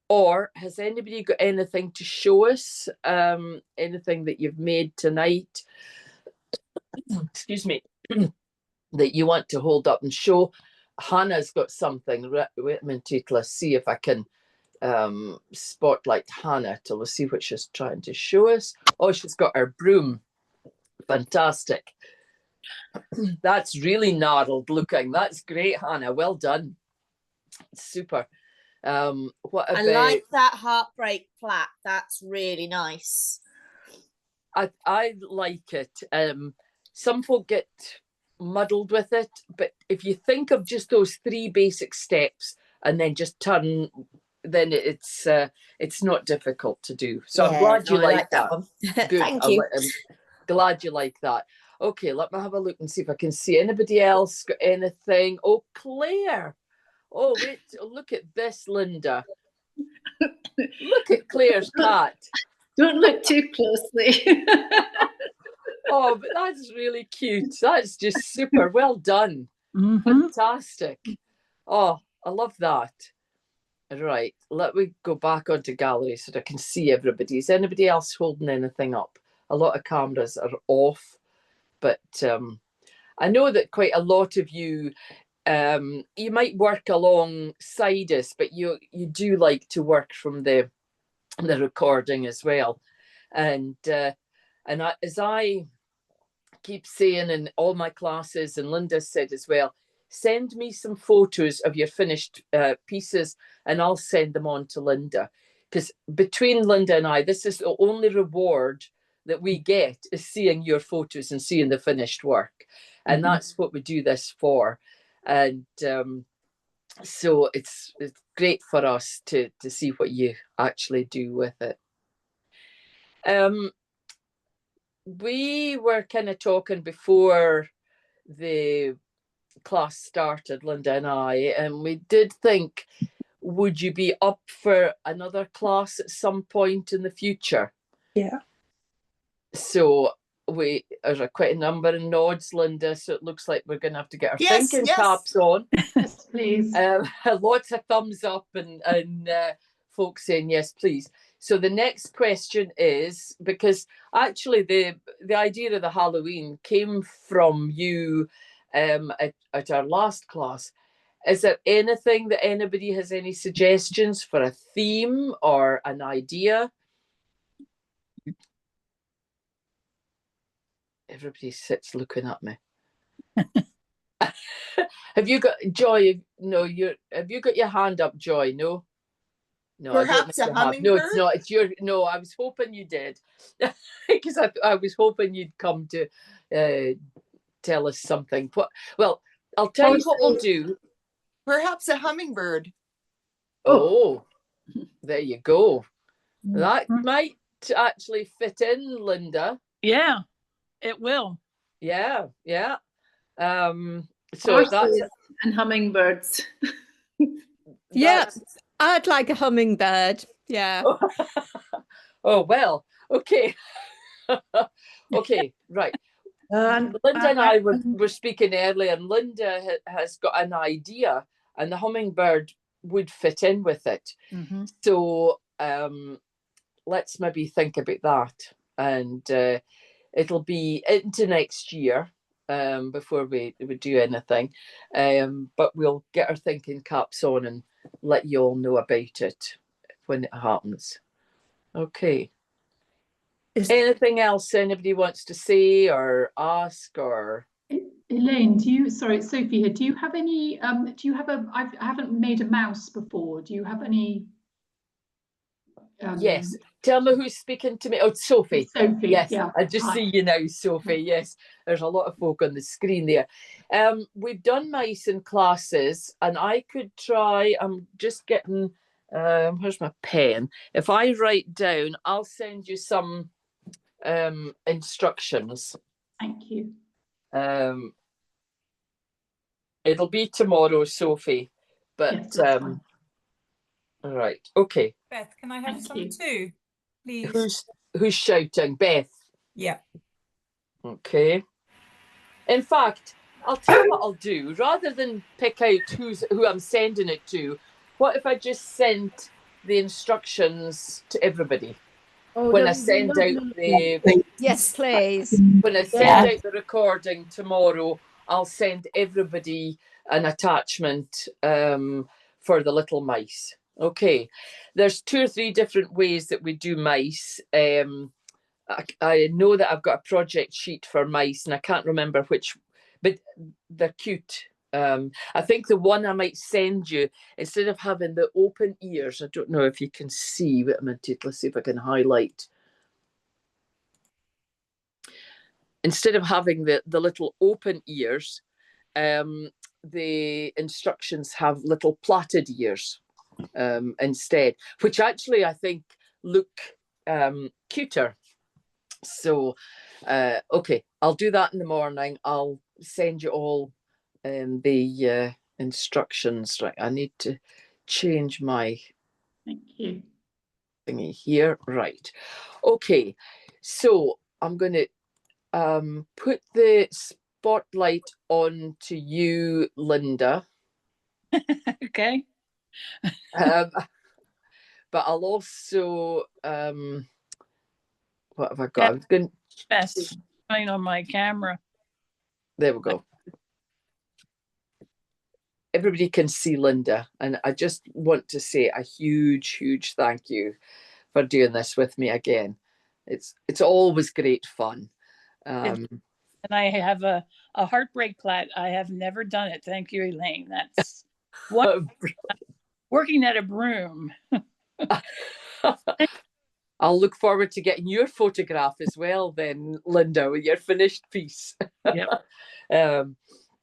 Or has anybody got anything to show us? Anything that you've made tonight? Excuse me. That you want to hold up and show? Hannah's got something. Wait a minute, let's see if I can spotlight Hannah till we see what she's trying to show us. Oh, she's got her broom. Fantastic. That's really gnarled looking. That's great, Hannah. Well done. Super. What about... I like that heartbreak plait. That's really nice. I like it. Some folk get muddled with it, but if you think of just those 3 basic steps and then just turn, then it's not difficult to do. So yeah, I'm glad you like that one. Good. Thank you. I'm glad you like that. Okay, let me have a look and see if I can see anybody else got anything. Oh, Claire. Oh, wait, look at this, Linda. Look at Claire's cat. Don't look too closely. Oh, but that's really cute. That's just super. Well done. Mhm. Fantastic. Oh, I love that. Right. Let me go back onto gallery so that I can see everybody. Is anybody else holding anything up? A lot of cameras are off, but I know that quite a lot of you, you might work alongside us, but you do like to work from the recording as well. And as I keep saying in all my classes, and Linda said as well, send me some photos of your finished pieces and I'll send them on to Linda. Because between Linda and I, this is the only reward that we get, is seeing your photos and seeing the finished work. And that's what we do this for. And so it's great for us to see what you actually do with it. We were kind of talking before the class started, Linda and I, and we did think, would you be up for another class at some point in the future? Yeah. So there's quite a number of nods, Linda, so it looks like we're going to have to get our Yes, thinking yes. caps on. Yes, please. Lots of thumbs up and folks saying yes, please. So the next question is, because actually the idea of the Halloween came from you at our last class. Is there anything that anybody has any suggestions for a theme or an idea? Everybody sits looking at me. Have you got Joy? No, have you got your hand up, Joy? No. No, Perhaps I a don't think you have. hummingbird? No, it's not. It's your. No, I was hoping you did, because I was hoping you'd come to tell us something. Well, I'll tell you what we'll do. Perhaps a hummingbird. Oh, there you go. That might actually fit in, Linda. Yeah, it will. Yeah, yeah. So Horses that's and hummingbirds. Yeah, that's- I'd like a hummingbird. Yeah. Oh well. Okay. Okay. Right. Linda and I were speaking earlier, and Linda has got an idea, and the hummingbird would fit in with it. So let's maybe think about that, and it'll be into next year before we do anything. But we'll get our thinking caps on and let you all know about it when it happens. Okay. Anything else anybody wants to say or ask or? Elaine, sorry, it's Sophie here. Do you have any, I haven't made a mouse before. Do you have any? Yes. Tell me who's speaking to me. Oh, it's Sophie. It's Sophie, yes. yeah. I just see you now, Sophie. Yes. There's a lot of folk on the screen there. We've done mice in classes, and I could try, I'm just getting, where's my pen? If I write down, I'll send you some instructions. Thank you. It'll be tomorrow, Sophie, but Yes, that's fine. all right, okay. Beth, can I have Thank some you. too, please? Who's shouting? Beth. Yeah. Okay. In fact, I'll tell you what I'll do. Rather than pick out who I'm sending it to, what if I just sent the instructions to everybody? When I send out the Yes, please. when I send out the recording tomorrow, I'll send everybody an attachment for the little mice. Okay. There's 2 or 3 different ways that we do mice. I know that I've got a project sheet for mice, and I can't remember which, but they're cute. I think the one I might send you, instead of having the open ears, I don't know if you can see what I'm going to do. Let's see if I can highlight. Instead of having the little open ears, the instructions have little plaited ears instead, which actually I think look cuter. So, okay, I'll do that in the morning. I'll send you all the instructions. Right, I need to change my. Thank you. thingy here. Right. Okay. So I'm going to put the spotlight on to you, Linda. Okay. But I'll also what have I got? I'm going. Best shine on my camera. There we go. Everybody can see Linda, and I just want to say a huge, huge thank you for doing this with me again. It's always great fun. And I have a heartbreak plat. I have never done it. Thank you, Elaine. That's one working at a broom. I'll look forward to getting your photograph as well then, Linda, with your finished piece. Yep.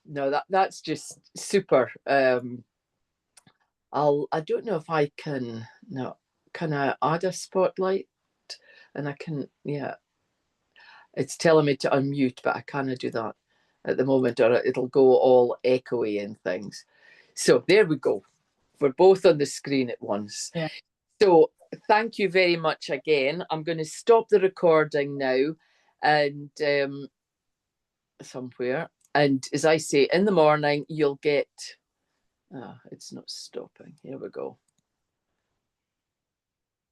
No, that's just super. I don't know if I can. No, can I add a spotlight? And I can, yeah. It's telling me to unmute, but I can't do that at the moment, or it'll go all echoey and things. So there we go. We're both on the screen at once. Yeah. So thank you very much again. I'm going to stop the recording now, and somewhere. And as I say, in the morning, you'll get, it's not stopping. Here we go.